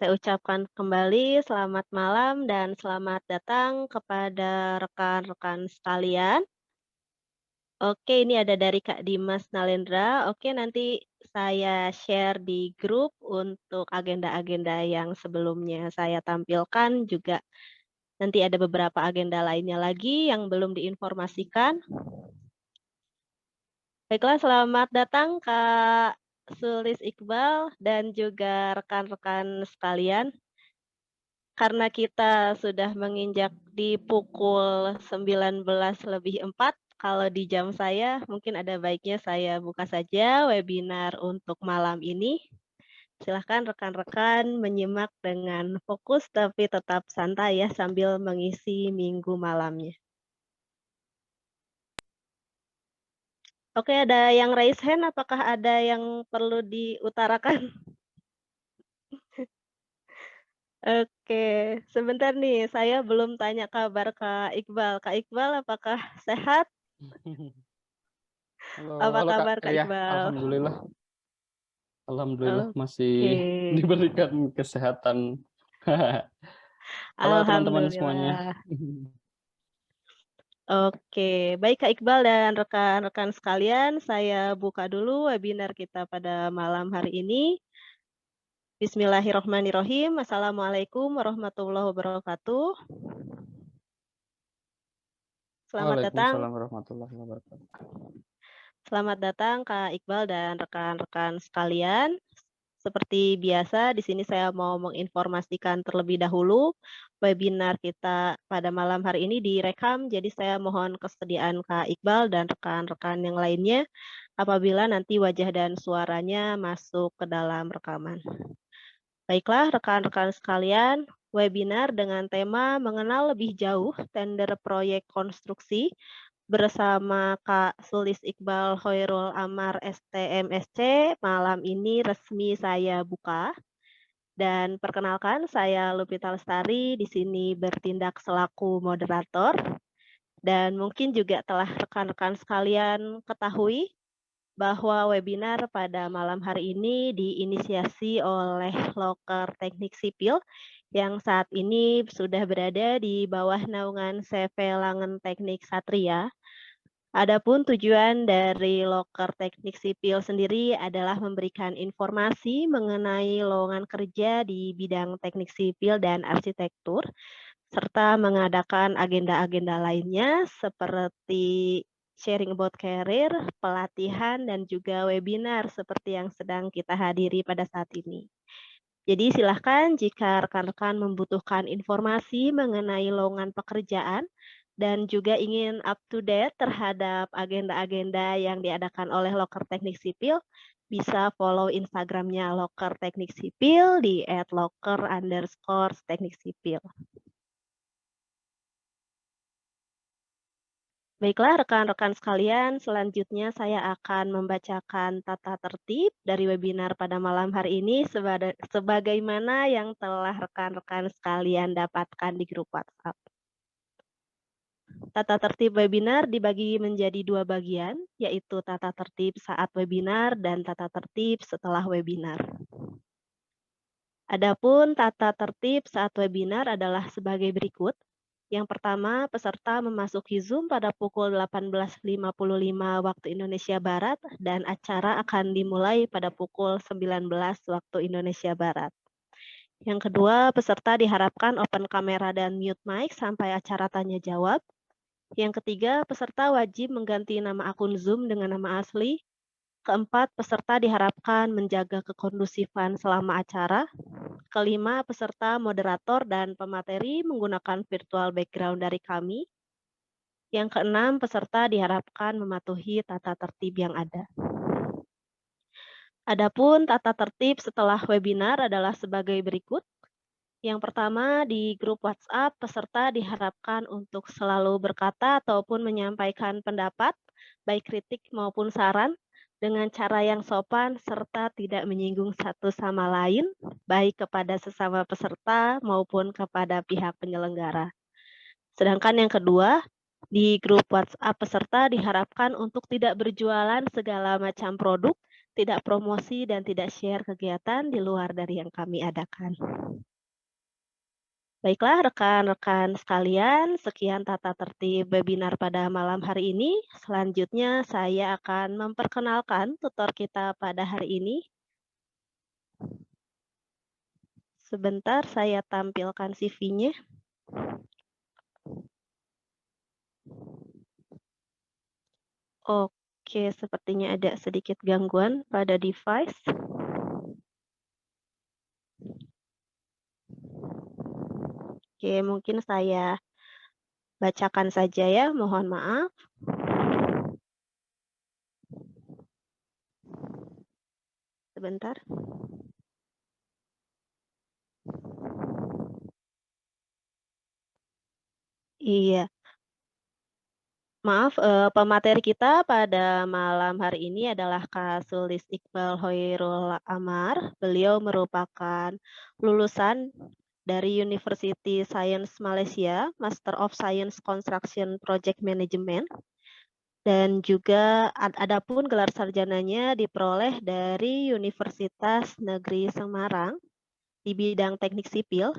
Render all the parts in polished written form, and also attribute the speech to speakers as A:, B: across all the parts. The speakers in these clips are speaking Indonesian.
A: saya ucapkan kembali selamat malam dan selamat datang kepada rekan-rekan sekalian. Oke, ini ada dari Kak Dimas Nalendra. Oke, nanti saya share di grup untuk agenda-agenda yang sebelumnya saya tampilkan juga nanti ada beberapa agenda lainnya lagi yang belum diinformasikan. Baiklah, selamat datang Kak Sulis Iqbal dan juga rekan-rekan sekalian. Karena kita sudah menginjak di pukul 19:04, kalau di jam saya mungkin ada baiknya saya buka saja webinar untuk malam ini. Silahkan rekan-rekan menyimak dengan fokus tapi tetap santai ya sambil mengisi minggu malamnya. Oke, ada yang raise hand, apakah ada yang perlu diutarakan? Oke, sebentar nih, saya belum tanya kabar Kak Iqbal. Kak Iqbal apakah sehat?
B: Halo,
A: Apa
B: halo Kak.
A: kabar Kak
B: Ya,
A: Iqbal?
B: alhamdulillah, alhamdulillah masih
A: Oke,
B: diberikan kesehatan. Halo teman-teman semuanya.
A: alhamdulillah. Oke, baik Kak Iqbal dan rekan-rekan sekalian, saya buka dulu webinar kita pada malam hari ini. Bismillahirrohmanirrohim. Assalamualaikum warahmatullahi wabarakatuh. Selamat datang,
B: Waalaikumsalam warahmatullahi wabarakatuh.
A: selamat datang Kak Iqbal dan rekan-rekan sekalian. Seperti biasa, di sini saya mau menginformasikan terlebih dahulu, webinar kita pada malam hari ini direkam, jadi saya mohon kesediaan Kak Iqbal dan rekan-rekan yang lainnya apabila nanti wajah dan suaranya masuk ke dalam rekaman. Baiklah, rekan-rekan sekalian, webinar dengan tema mengenal lebih jauh tender proyek konstruksi bersama Kak Sulis Iqbal Hoirul Amar STMSC malam ini resmi saya buka. Dan perkenalkan, saya Lupita Lestari, di sini bertindak selaku moderator. Dan mungkin juga telah rekan-rekan sekalian ketahui bahwa webinar pada malam hari ini diinisiasi oleh Loker Teknik Sipil yang saat ini sudah berada di bawah naungan CV Langen Teknik Satria. Adapun tujuan dari Loker Teknik Sipil sendiri adalah memberikan informasi mengenai lowongan kerja di bidang teknik sipil dan arsitektur, serta mengadakan agenda-agenda lainnya seperti sharing about career, pelatihan, dan juga webinar seperti yang sedang kita hadiri pada saat ini. Jadi silahkan jika rekan-rekan membutuhkan informasi mengenai lowongan pekerjaan dan juga ingin up to date terhadap agenda-agenda yang diadakan oleh Loker Teknik Sipil, bisa follow Instagramnya Loker Teknik Sipil di @loker_teknik-sipil. Baiklah rekan-rekan sekalian, selanjutnya saya akan membacakan tata tertib dari webinar pada malam hari ini sebagaimana yang telah rekan-rekan sekalian dapatkan di grup WhatsApp. Tata tertib webinar dibagi menjadi dua bagian, yaitu tata tertib saat webinar dan tata tertib setelah webinar. Adapun tata tertib saat webinar adalah sebagai berikut. Yang pertama, peserta memasuki Zoom pada pukul 18.55 waktu Indonesia Barat dan acara akan dimulai pada pukul 19 waktu Indonesia Barat. Yang kedua, peserta diharapkan open kamera dan mute mic sampai acara tanya jawab. Yang ketiga, peserta wajib mengganti nama akun Zoom dengan nama asli. Keempat, peserta diharapkan menjaga kekondusifan selama acara. Kelima, peserta moderator dan pemateri menggunakan virtual background dari kami. Yang keenam, peserta diharapkan mematuhi tata tertib yang ada. Adapun tata tertib setelah webinar adalah sebagai berikut. Yang pertama, di grup WhatsApp, peserta diharapkan untuk selalu berkata ataupun menyampaikan pendapat, baik kritik maupun saran, dengan cara yang sopan serta tidak menyinggung satu sama lain, baik kepada sesama peserta maupun kepada pihak penyelenggara. Sedangkan yang kedua, di grup WhatsApp peserta diharapkan untuk tidak berjualan segala macam produk tidak promosi dan tidak share kegiatan di luar dari yang kami adakan. Baiklah rekan-rekan sekalian, sekian tata tertib webinar pada malam hari ini. Selanjutnya saya akan memperkenalkan tutor kita pada hari ini. Sebentar saya tampilkan CV-nya. Oke, sepertinya ada sedikit gangguan pada device. Oke, mungkin saya bacakan saja ya, mohon maaf. Sebentar. Iya. Maaf, pemateri kita pada malam hari ini adalah Kak Sulis Iqbal Hoyrul Amar. Beliau merupakan lulusan dari University Science Malaysia, Master of Science Construction Project Management, dan juga adapun gelar sarjananya diperoleh dari Universitas Negeri Semarang di bidang teknik sipil.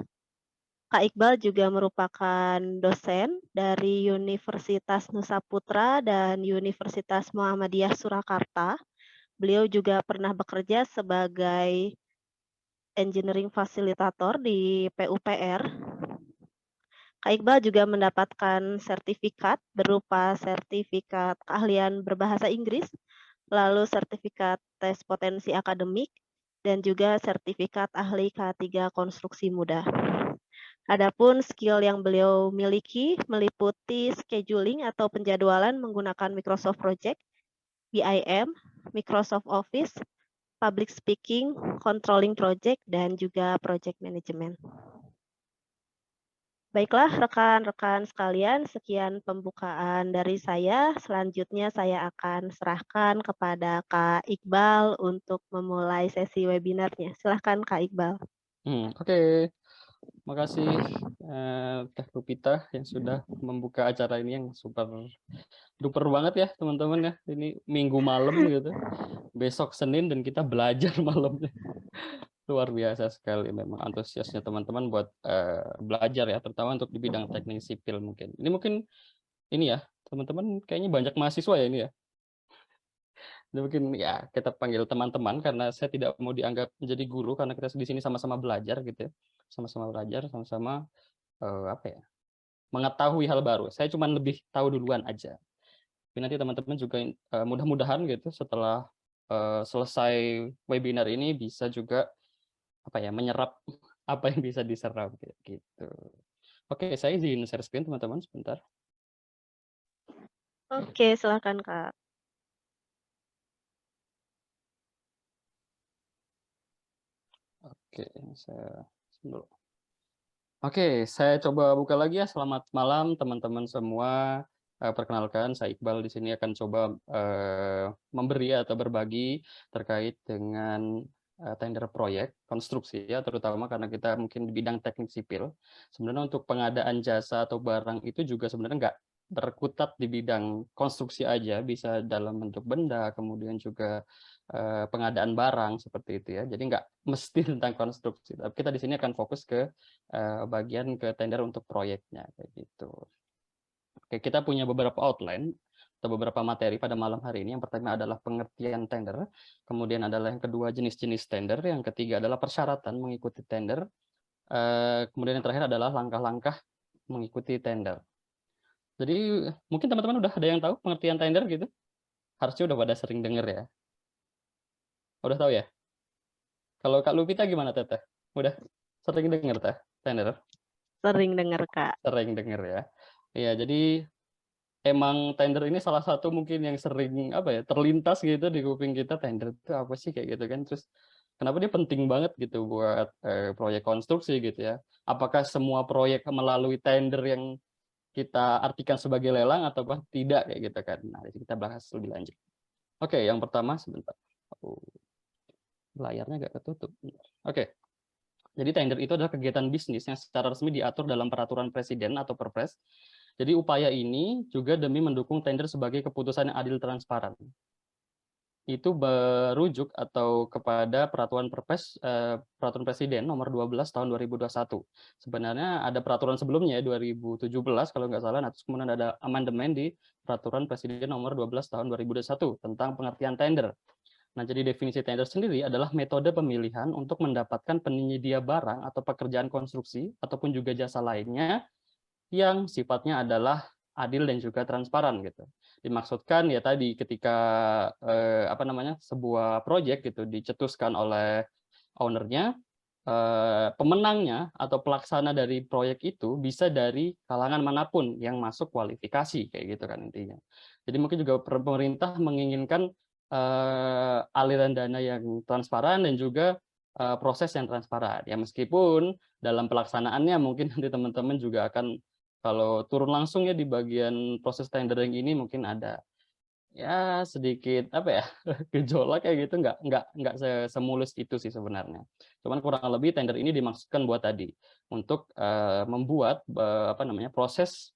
A: Kak Iqbal juga merupakan dosen dari Universitas Nusa Putra dan Universitas Muhammadiyah Surakarta. Beliau juga pernah bekerja sebagai engineering fasilitator di PUPR. Kak Iqbal juga mendapatkan sertifikat berupa sertifikat keahlian berbahasa Inggris, lalu sertifikat tes potensi akademik, dan juga sertifikat ahli K3 konstruksi mudah. Adapun skill yang beliau miliki meliputi scheduling atau penjadwalan menggunakan Microsoft Project, BIM, Microsoft Office, public speaking, controlling project, dan juga project management. Baiklah rekan-rekan sekalian, sekian pembukaan dari saya. Selanjutnya saya akan serahkan kepada Kak Iqbal untuk memulai sesi webinarnya. Silahkan Kak Iqbal.
B: Oke. Makasih Teh Rupita yang sudah membuka acara ini yang super duper banget ya teman-teman ya. Ini Minggu malam gitu. Besok Senin dan kita belajar malamnya. Luar biasa sekali memang antusiasnya teman-teman buat belajar ya, terutama untuk di bidang teknik sipil mungkin. Ini mungkin ini ya, teman-teman kayaknya banyak mahasiswa ya ini ya. Ini mungkin ya kita panggil teman-teman karena saya tidak mau dianggap menjadi guru karena kita di sini sama-sama belajar gitu ya. Sama-sama belajar, sama-sama apa ya? Mengetahui hal baru. Saya cuma lebih tahu duluan aja. Tapi nanti teman-teman juga mudah-mudahan gitu setelah selesai webinar ini bisa juga apa ya menyerap apa yang bisa diserap gitu. Oke, saya izin share screen teman-teman sebentar.
A: Oke, silakan Kak.
B: Oke, saya coba buka lagi ya. Selamat malam teman-teman semua. Perkenalkan, saya Iqbal di sini akan coba memberi atau berbagi terkait dengan tender proyek konstruksi ya, terutama karena kita mungkin di bidang teknik sipil. Sebenarnya untuk pengadaan jasa atau barang itu juga sebenarnya nggak berkutat di bidang konstruksi aja, bisa dalam bentuk benda, kemudian juga pengadaan barang seperti itu ya. Jadi nggak mesti tentang konstruksi. Tapi kita di sini akan fokus ke bagian ke tender untuk proyeknya kayak gitu. Oke, kita punya beberapa outline atau beberapa materi pada malam hari ini. Yang pertama adalah pengertian tender, kemudian adalah yang kedua jenis-jenis tender, yang ketiga adalah persyaratan mengikuti tender, kemudian yang terakhir adalah langkah-langkah mengikuti tender. Jadi mungkin teman-teman udah ada yang tahu pengertian tender gitu? Harusnya udah pada sering dengar ya. Udah tahu ya? Kalau Kak Lupita gimana Teteh? Udah sering dengar Teh tender?
A: Sering dengar Kak.
B: Sering dengar ya. Iya, jadi emang tender ini salah satu mungkin yang sering apa ya terlintas gitu di kuping kita, tender itu apa sih kayak gitu kan. Terus kenapa dia penting banget gitu buat proyek konstruksi gitu ya. Apakah semua proyek melalui tender yang kita artikan sebagai lelang atau tidak kayak gitu kan. Nah, kita bahas lebih lanjut. Oke, yang pertama sebentar. Layarnya agak ketutup. Oke. Jadi tender itu adalah kegiatan bisnis yang secara resmi diatur dalam peraturan presiden atau Perpres. Jadi upaya ini juga demi mendukung tender sebagai keputusan yang adil transparan. itu merujuk atau kepada Peraturan Presiden Nomor 12 Tahun 2021. Sebenarnya ada peraturan sebelumnya 2017 kalau nggak salah, nah terus kemudian ada amandemen di Peraturan Presiden Nomor 12 Tahun 2021 tentang pengertian tender. Nah, jadi definisi tender sendiri adalah metode pemilihan untuk mendapatkan penyedia barang atau pekerjaan konstruksi ataupun juga jasa lainnya yang sifatnya adalah adil dan juga transparan gitu. Dimaksudkan ya tadi ketika sebuah proyek gitu dicetuskan oleh ownernya, pemenangnya atau pelaksana dari proyek itu bisa dari kalangan manapun yang masuk kualifikasi kayak gitu kan intinya. Jadi mungkin juga pemerintah menginginkan aliran dana yang transparan dan juga proses yang transparan. Ya meskipun dalam pelaksanaannya mungkin nanti teman-teman juga akan kalau turun langsung ya di bagian proses tendering ini mungkin ada, ya sedikit apa ya, gejolak kayak gitu nggak semulus itu sih sebenarnya. Cuman kurang lebih tender ini dimaksudkan buat tadi, untuk, membuat, proses,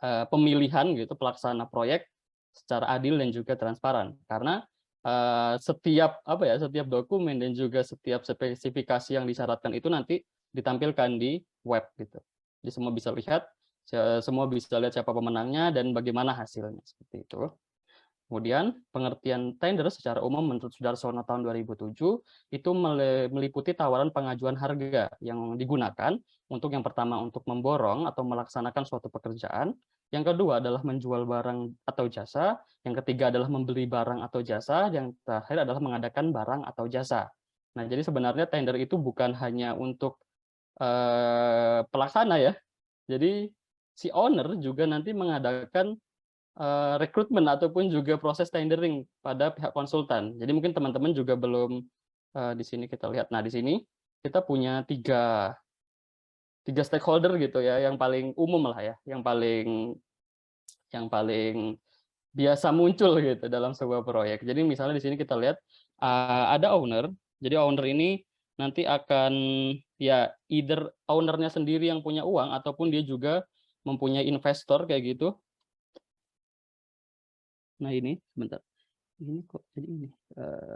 B: pemilihan gitu pelaksana proyek secara adil dan juga transparan. Karena, setiap dokumen dan juga setiap spesifikasi yang disyaratkan itu nanti ditampilkan di web gitu. Jadi semua bisa lihat siapa pemenangnya dan bagaimana hasilnya, seperti itu. Kemudian pengertian tender secara umum menurut Sudarsono tahun 2007 itu meliputi tawaran pengajuan harga yang digunakan untuk yang pertama untuk memborong atau melaksanakan suatu pekerjaan, yang kedua adalah menjual barang atau jasa, yang ketiga adalah membeli barang atau jasa, yang terakhir adalah mengadakan barang atau jasa. Nah, jadi sebenarnya tender itu bukan hanya untuk pelaksana ya. Jadi si owner juga nanti mengadakan rekrutmen ataupun juga proses tendering pada pihak konsultan. Jadi mungkin teman-teman juga belum, di sini kita lihat. Nah, di sini kita punya tiga stakeholder gitu ya, yang paling umum lah ya, yang paling biasa muncul gitu dalam sebuah proyek. Jadi misalnya di sini kita lihat, ada owner, jadi owner ini nanti akan ya either owner-nya sendiri yang punya uang ataupun dia juga mempunyai investor kayak gitu. Nah ini, sebentar. Ini kok jadi ini,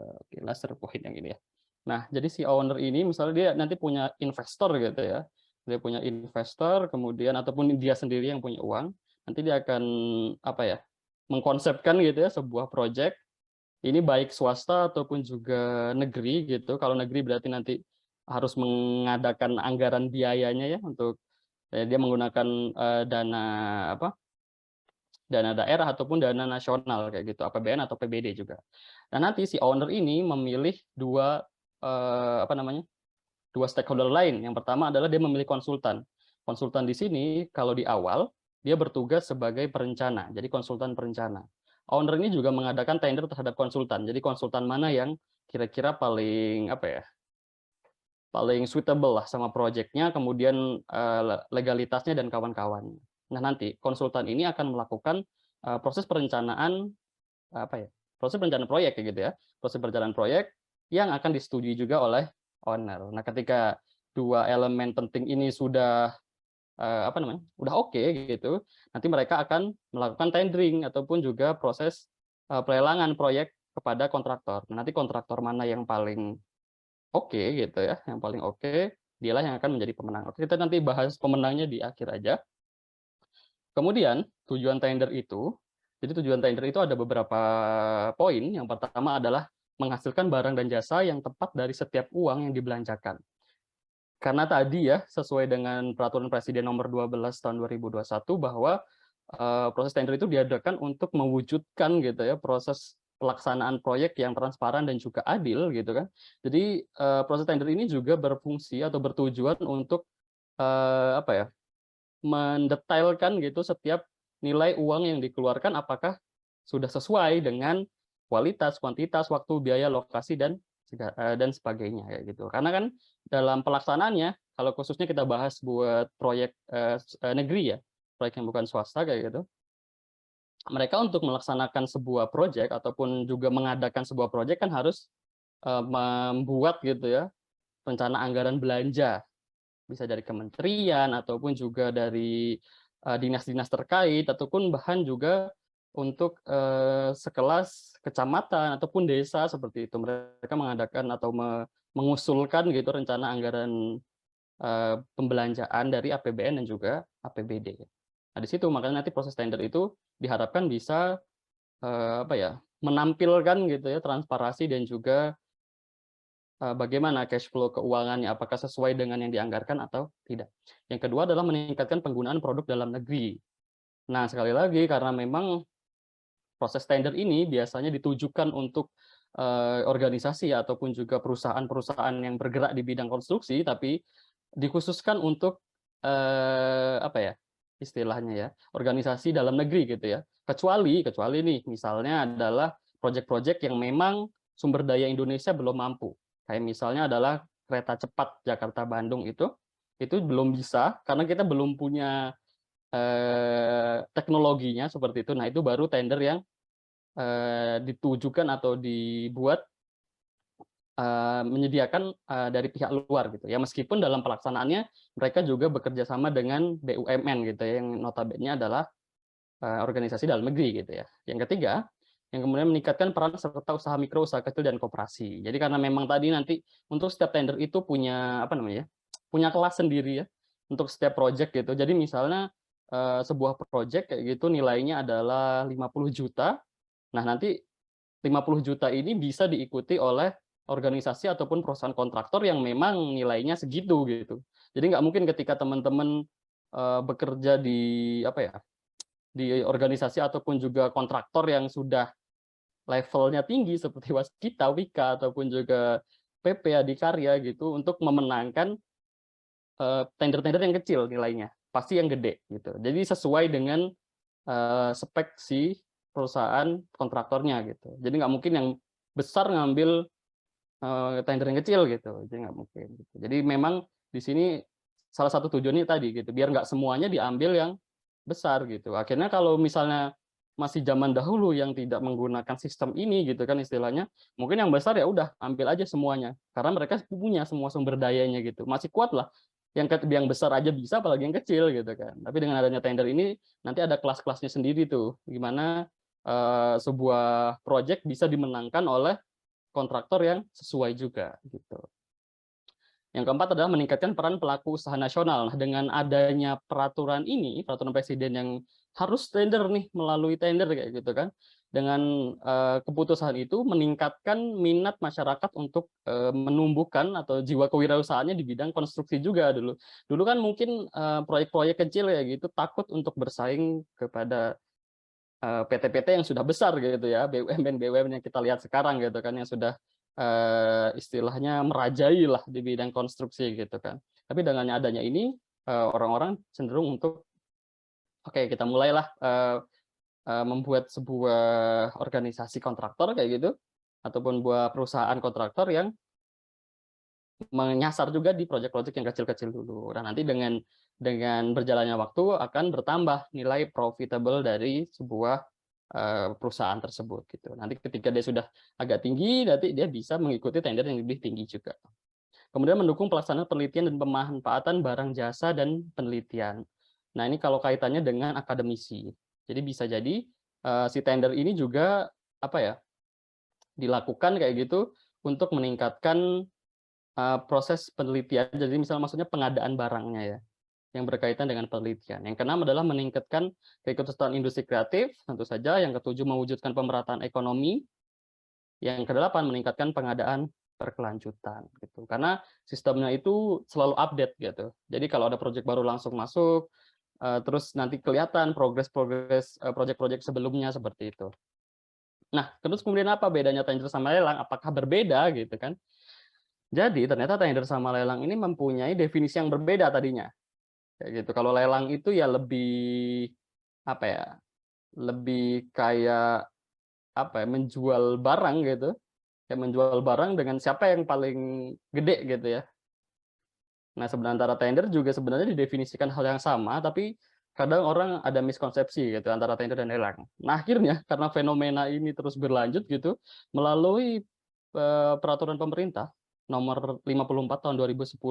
B: oke laser point yang ini ya. Nah, jadi si owner ini misalnya dia nanti punya investor gitu ya, dia punya investor kemudian ataupun dia sendiri yang punya uang, nanti dia akan apa ya, mengkonsepkan gitu ya sebuah project, ini baik swasta ataupun juga negeri gitu. Kalau negeri berarti nanti harus mengadakan anggaran biayanya ya untuk dia menggunakan, dana apa, dana daerah ataupun dana nasional kayak gitu, APBN atau PBD juga. Nah, nanti si owner ini memilih dua stakeholder lain. Yang pertama adalah dia memilih konsultan. Konsultan di sini kalau di awal dia bertugas sebagai perencana, jadi konsultan perencana. Owner ini juga mengadakan tender terhadap konsultan. Jadi konsultan mana yang kira-kira paling apa ya, paling suitable lah sama proyeknya, kemudian legalitasnya dan kawan-kawannya. Nah, nanti konsultan ini akan melakukan proses perencanaan apa ya, proses perencanaan proyek kayak gitu ya, proses perencanaan proyek yang akan disetujui juga oleh owner. Nah, ketika dua elemen penting ini sudah udah oke gitu, nanti mereka akan melakukan tendering ataupun juga proses pelelangan proyek kepada kontraktor. Nah, nanti kontraktor mana yang paling oke gitu ya, yang paling oke, dialah yang akan menjadi pemenang. Oke, kita nanti bahas pemenangnya di akhir aja. Kemudian tujuan tender itu, jadi tujuan tender itu ada beberapa poin. Yang pertama adalah menghasilkan barang dan jasa yang tepat dari setiap uang yang dibelanjakan. Karena tadi ya, sesuai dengan Peraturan Presiden Nomor 12 Tahun 2021 bahwa proses tender itu diadakan untuk mewujudkan gitu ya proses pelaksanaan proyek yang transparan dan juga adil gitu kan. Jadi proses tender ini juga berfungsi atau bertujuan untuk apa ya, mendetailkan gitu setiap nilai uang yang dikeluarkan apakah sudah sesuai dengan kualitas, kuantitas, waktu, biaya, lokasi, dan sebagainya kayak gitu. Karena kan dalam pelaksanaannya, kalau khususnya kita bahas buat proyek negeri ya, proyek yang bukan swasta kayak gitu, mereka untuk melaksanakan sebuah proyek ataupun juga mengadakan sebuah proyek kan harus membuat gitu ya rencana anggaran belanja, bisa dari kementerian ataupun juga dari dinas-dinas terkait ataupun bahkan juga untuk, sekelas kecamatan ataupun desa seperti itu. Mereka mengadakan atau mengusulkan gitu rencana anggaran, pembelanjaan dari APBN dan juga APBD. Nah, di situ makanya nanti proses tender itu diharapkan bisa, apa ya, menampilkan gitu ya transparansi dan juga, bagaimana cash flow keuangannya, apakah sesuai dengan yang dianggarkan atau tidak. Yang kedua adalah meningkatkan penggunaan produk dalam negeri. Nah, sekali lagi karena memang proses tender ini biasanya ditujukan untuk, organisasi ataupun juga perusahaan-perusahaan yang bergerak di bidang konstruksi, tapi dikhususkan untuk, apa ya, istilahnya ya, organisasi dalam negeri gitu ya. Kecuali nih misalnya adalah project-project yang memang sumber daya Indonesia belum mampu. Kayak misalnya adalah kereta cepat Jakarta-Bandung itu belum bisa karena kita belum punya, teknologinya seperti itu. Nah, itu baru tender yang ditujukan atau dibuat, menyediakan, dari pihak luar gitu ya, meskipun dalam pelaksanaannya mereka juga bekerja sama dengan BUMN gitu ya, yang notabene adalah, organisasi dalam negeri gitu ya. Yang ketiga, yang kemudian meningkatkan peran serta usaha mikro, usaha kecil, dan koperasi. Jadi karena memang tadi nanti untuk setiap tender itu punya apa namanya ya, punya kelas sendiri ya, untuk setiap project gitu. Jadi misalnya, sebuah project kayak gitu nilainya adalah 50 juta. Nah, nanti 50 juta ini bisa diikuti oleh organisasi ataupun perusahaan kontraktor yang memang nilainya segitu, gitu. Jadi nggak mungkin ketika teman-teman, bekerja di, apa ya, di organisasi ataupun juga kontraktor yang sudah levelnya tinggi seperti Waskita, Wika, ataupun juga PP, Adikarya gitu, untuk memenangkan, tender-tender yang kecil nilainya, pasti yang gede, gitu. Jadi sesuai dengan spek si perusahaan kontraktornya gitu. Jadi nggak mungkin yang besar ngambil, tender yang kecil gitu, jadi nggak mungkin gitu. Jadi memang di sini salah satu tujuannya tadi gitu, biar nggak semuanya diambil yang besar gitu. Akhirnya kalau misalnya masih zaman dahulu yang tidak menggunakan sistem ini gitu kan istilahnya, mungkin yang besar ya udah ambil aja semuanya, karena mereka punya semua sumber dayanya gitu, masih kuat lah. Yang besar aja bisa apalagi yang kecil gitu kan. Tapi dengan adanya tender ini nanti ada kelas-kelasnya sendiri tuh, gimana, sebuah project bisa dimenangkan oleh kontraktor yang sesuai juga gitu. Yang keempat adalah meningkatkan peran pelaku usaha nasional. Nah, dengan adanya peraturan ini, peraturan presiden yang harus tender nih, melalui tender kayak gitu kan. Dengan, keputusan itu meningkatkan minat masyarakat untuk, menumbuhkan atau jiwa kewirausahaannya di bidang konstruksi juga dulu. Dulu kan mungkin, proyek-proyek kecil ya gitu, takut untuk bersaing kepada, PT-PT yang sudah besar gitu ya, BUMN-BUMN yang kita lihat sekarang gitu kan, yang sudah, istilahnya merajai lah di bidang konstruksi gitu kan. Tapi dengan adanya ini, orang-orang cenderung untuk, oke kita mulailah, membuat sebuah organisasi kontraktor kayak gitu, ataupun buat perusahaan kontraktor yang menyasar juga di project-project yang kecil-kecil dulu. Nah, nanti dengan berjalannya waktu akan bertambah nilai profitable dari sebuah, perusahaan tersebut gitu. Nanti ketika dia sudah agak tinggi, nanti dia bisa mengikuti tender yang lebih tinggi juga. Kemudian mendukung pelaksanaan penelitian dan pemanfaatan barang jasa dan penelitian. Nah, ini kalau kaitannya dengan akademisi. Jadi bisa jadi, si tender ini juga apa ya, dilakukan kayak gitu untuk meningkatkan proses penelitian, jadi misalnya maksudnya pengadaan barangnya ya, yang berkaitan dengan penelitian. Yang keenam adalah meningkatkan keikutsertaan industri kreatif, tentu saja. Yang ketujuh, mewujudkan pemerataan ekonomi. Yang kedelapan, meningkatkan pengadaan berkelanjutan, gitu. Karena sistemnya itu selalu update gitu. Jadi kalau ada proyek baru langsung masuk, terus nanti kelihatan progres-progres, proyek-proyek sebelumnya seperti itu. Nah, terus kemudian apa bedanya tender sama lelang? Apakah berbeda gitu kan? Jadi ternyata tender sama lelang ini mempunyai definisi yang berbeda tadinya, kayak gitu. Kalau lelang itu ya lebih, apa ya, lebih kayak, apa ya, menjual barang gitu, kayak menjual barang dengan siapa yang paling gede gitu ya. Nah, antara tender juga sebenarnya didefinisikan hal yang sama, tapi kadang orang ada miskonsepsi gitu antara tender dan lelang. Nah, akhirnya karena fenomena ini terus berlanjut gitu, melalui, peraturan pemerintah nomor 54 tahun 2010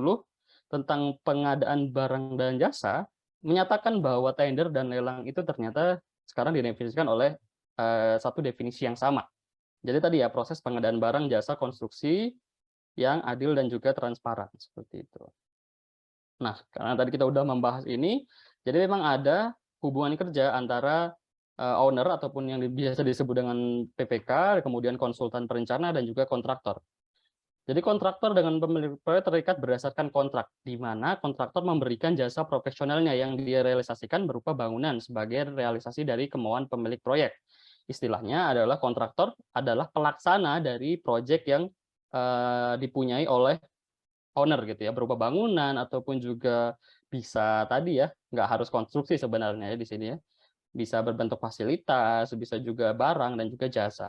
B: tentang pengadaan barang dan jasa, menyatakan bahwa tender dan lelang itu ternyata sekarang didefinisikan oleh satu definisi yang sama. Jadi tadi ya, proses pengadaan barang jasa konstruksi yang adil dan juga transparan, seperti itu. Nah, karena tadi kita udah membahas ini, jadi memang ada hubungan kerja antara, owner ataupun yang biasa disebut dengan PPK, kemudian konsultan perencana dan juga kontraktor. Jadi kontraktor dengan pemilik proyek terikat berdasarkan kontrak, di mana kontraktor memberikan jasa profesionalnya yang dia realisasikan berupa bangunan sebagai realisasi dari kemauan pemilik proyek. Istilahnya adalah kontraktor adalah pelaksana dari proyek yang dipunyai oleh owner gitu ya, berupa bangunan ataupun juga bisa tadi ya, nggak harus konstruksi sebenarnya ya di sini ya, bisa berbentuk fasilitas, bisa juga barang dan juga jasa.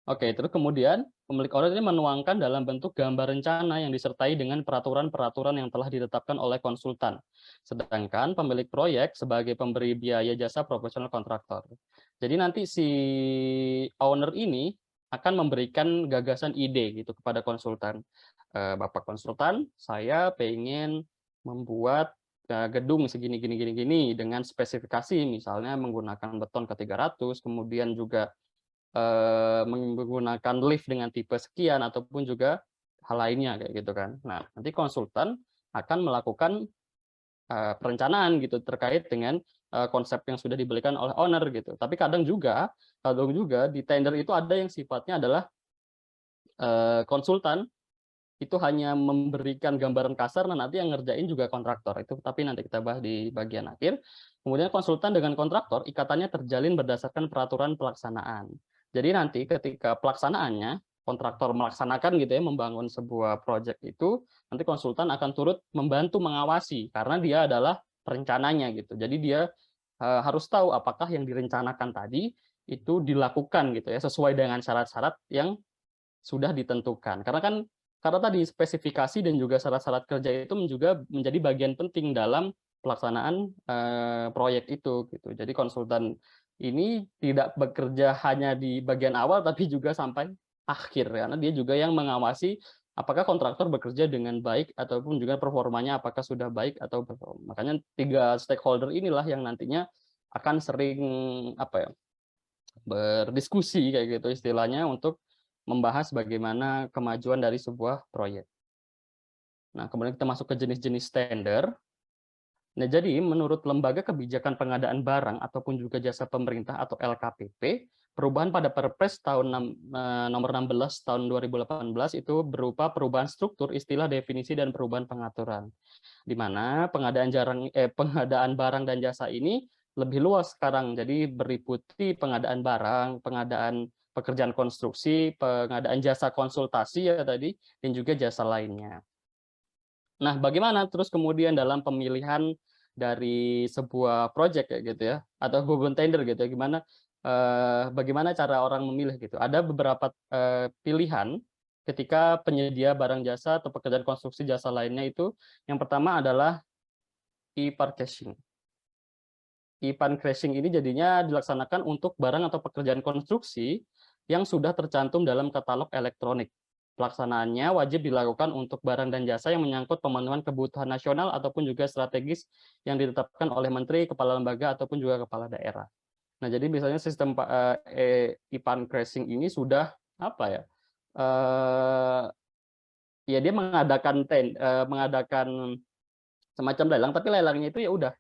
B: Oke, terus kemudian pemilik order ini menuangkan dalam bentuk gambar rencana yang disertai dengan peraturan-peraturan yang telah ditetapkan oleh konsultan. Sedangkan pemilik proyek sebagai pemberi biaya jasa profesional kontraktor. Jadi nanti si owner ini akan memberikan gagasan ide gitu kepada konsultan. Bapak konsultan, saya pengen membuat gedung segini gini gini gini dengan spesifikasi misalnya menggunakan beton ke 300, kemudian juga menggunakan lift dengan tipe sekian ataupun juga hal lainnya kayak gitu kan. Nah, nanti konsultan akan melakukan, perencanaan gitu terkait dengan, konsep yang sudah diberikan oleh owner gitu. Tapi kadang juga di tender itu ada yang sifatnya adalah, konsultan itu hanya memberikan gambaran kasar, nah nanti yang ngerjain juga kontraktor, itu tapi nanti kita bahas di bagian akhir. Kemudian konsultan dengan kontraktor, ikatannya terjalin berdasarkan peraturan pelaksanaan. Jadi nanti ketika pelaksanaannya, kontraktor melaksanakan gitu ya, membangun sebuah proyek itu, nanti konsultan akan turut membantu mengawasi, karena dia adalah perencananya gitu. Jadi dia harus tahu apakah yang direncanakan tadi, itu dilakukan gitu ya, sesuai dengan syarat-syarat yang sudah ditentukan. Karena tadi spesifikasi dan juga syarat-syarat kerja itu juga menjadi bagian penting dalam pelaksanaan, proyek itu, gitu. Jadi konsultan ini tidak bekerja hanya di bagian awal, tapi juga sampai akhir, karena dia juga yang mengawasi apakah kontraktor bekerja dengan baik ataupun juga performanya apakah sudah baik atau belum. Makanya 3 stakeholder inilah yang nantinya akan sering, apa ya, berdiskusi kayak gitu istilahnya untuk membahas bagaimana kemajuan dari sebuah proyek. Nah, kemudian kita masuk ke jenis-jenis tender. Nah, jadi menurut Lembaga Kebijakan Pengadaan Barang ataupun juga Jasa Pemerintah atau LKPP, perubahan pada Perpres nomor 16 tahun 2018 itu berupa perubahan struktur, istilah, definisi dan perubahan pengaturan. Di mana pengadaan barang dan jasa ini lebih luas sekarang. Jadi meliputi pengadaan barang, pengadaan pekerjaan konstruksi, pengadaan jasa konsultasi ya tadi, dan juga jasa lainnya. Nah, bagaimana terus kemudian dalam pemilihan dari sebuah proyek kayak gitu ya, atau hubungan tender gitu ya, bagaimana cara orang memilih gitu. Ada beberapa pilihan ketika penyedia barang jasa atau pekerjaan konstruksi jasa lainnya itu, yang pertama adalah e-purchasing. E-purchasing ini jadinya dilaksanakan untuk barang atau pekerjaan konstruksi yang sudah tercantum dalam katalog elektronik. Pelaksanaannya wajib dilakukan untuk barang dan jasa yang menyangkut pemenuhan kebutuhan nasional ataupun juga strategis yang ditetapkan oleh menteri, kepala lembaga, ataupun juga kepala daerah. Nah, jadi biasanya sistem e-purchasing ini sudah apa ya? Ya dia mengadakan semacam lelang, tapi lelangnya itu ya udah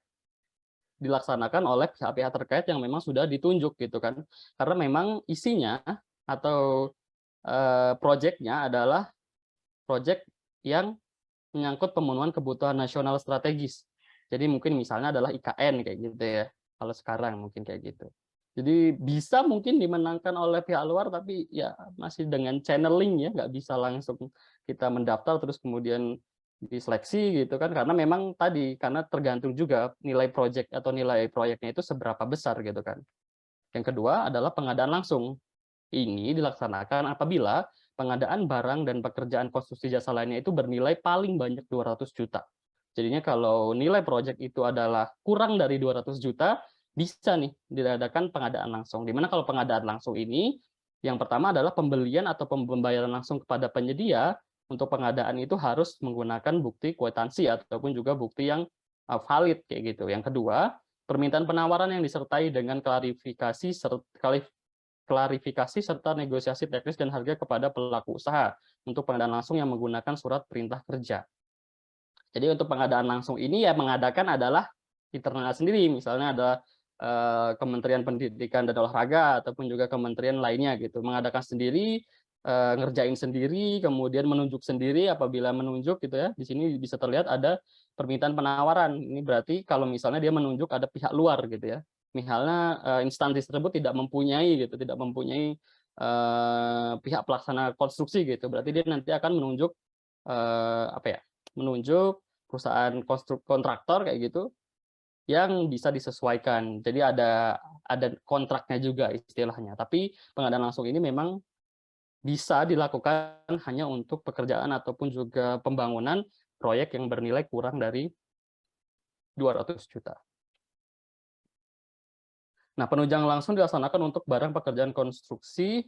B: dilaksanakan oleh pihak-pihak terkait yang memang sudah ditunjuk gitu kan. Karena memang isinya atau proyeknya adalah proyek yang menyangkut pemenuhan kebutuhan nasional strategis. Jadi mungkin misalnya adalah IKN kayak gitu ya. Kalau sekarang mungkin kayak gitu. Jadi bisa mungkin dimenangkan oleh pihak luar, tapi ya masih dengan channeling ya, nggak bisa langsung kita mendaftar terus kemudian diseleksi gitu kan, karena memang tadi, karena tergantung juga nilai project atau nilai proyeknya itu seberapa besar gitu kan. Yang kedua adalah pengadaan langsung. Ini dilaksanakan apabila pengadaan barang dan pekerjaan konstruksi jasa lainnya itu bernilai paling banyak 200 juta. Jadinya kalau nilai proyek itu adalah kurang dari 200 juta, bisa nih diadakan pengadaan langsung. Dimana kalau pengadaan langsung ini, yang pertama adalah pembelian atau pembayaran langsung kepada penyedia. Untuk pengadaan itu harus menggunakan bukti kwitansi ataupun juga bukti yang valid kayak gitu. Yang kedua, Permintaan penawaran yang disertai dengan klarifikasi serta negosiasi teknis dan harga kepada pelaku usaha untuk pengadaan langsung yang menggunakan surat perintah kerja. Jadi untuk pengadaan langsung ini ya mengadakan adalah internal sendiri, misalnya ada Kementerian Pendidikan dan Olahraga ataupun juga kementerian lainnya gitu, mengadakan sendiri, ngerjain sendiri, kemudian menunjuk sendiri. Apabila menunjuk gitu ya, di sini bisa terlihat ada permintaan penawaran. Ini berarti kalau misalnya dia menunjuk ada pihak luar gitu ya. Misalnya instansi tersebut tidak mempunyai gitu, tidak mempunyai pihak pelaksana konstruksi gitu. Berarti dia nanti akan menunjuk apa ya? Menunjuk perusahaan kontraktor kayak gitu yang bisa disesuaikan. Jadi ada kontraknya juga istilahnya. Tapi pengadaan langsung ini memang bisa dilakukan hanya untuk pekerjaan ataupun juga pembangunan proyek yang bernilai kurang dari 200 juta. Nah, penunjangan langsung dilaksanakan untuk barang pekerjaan konstruksi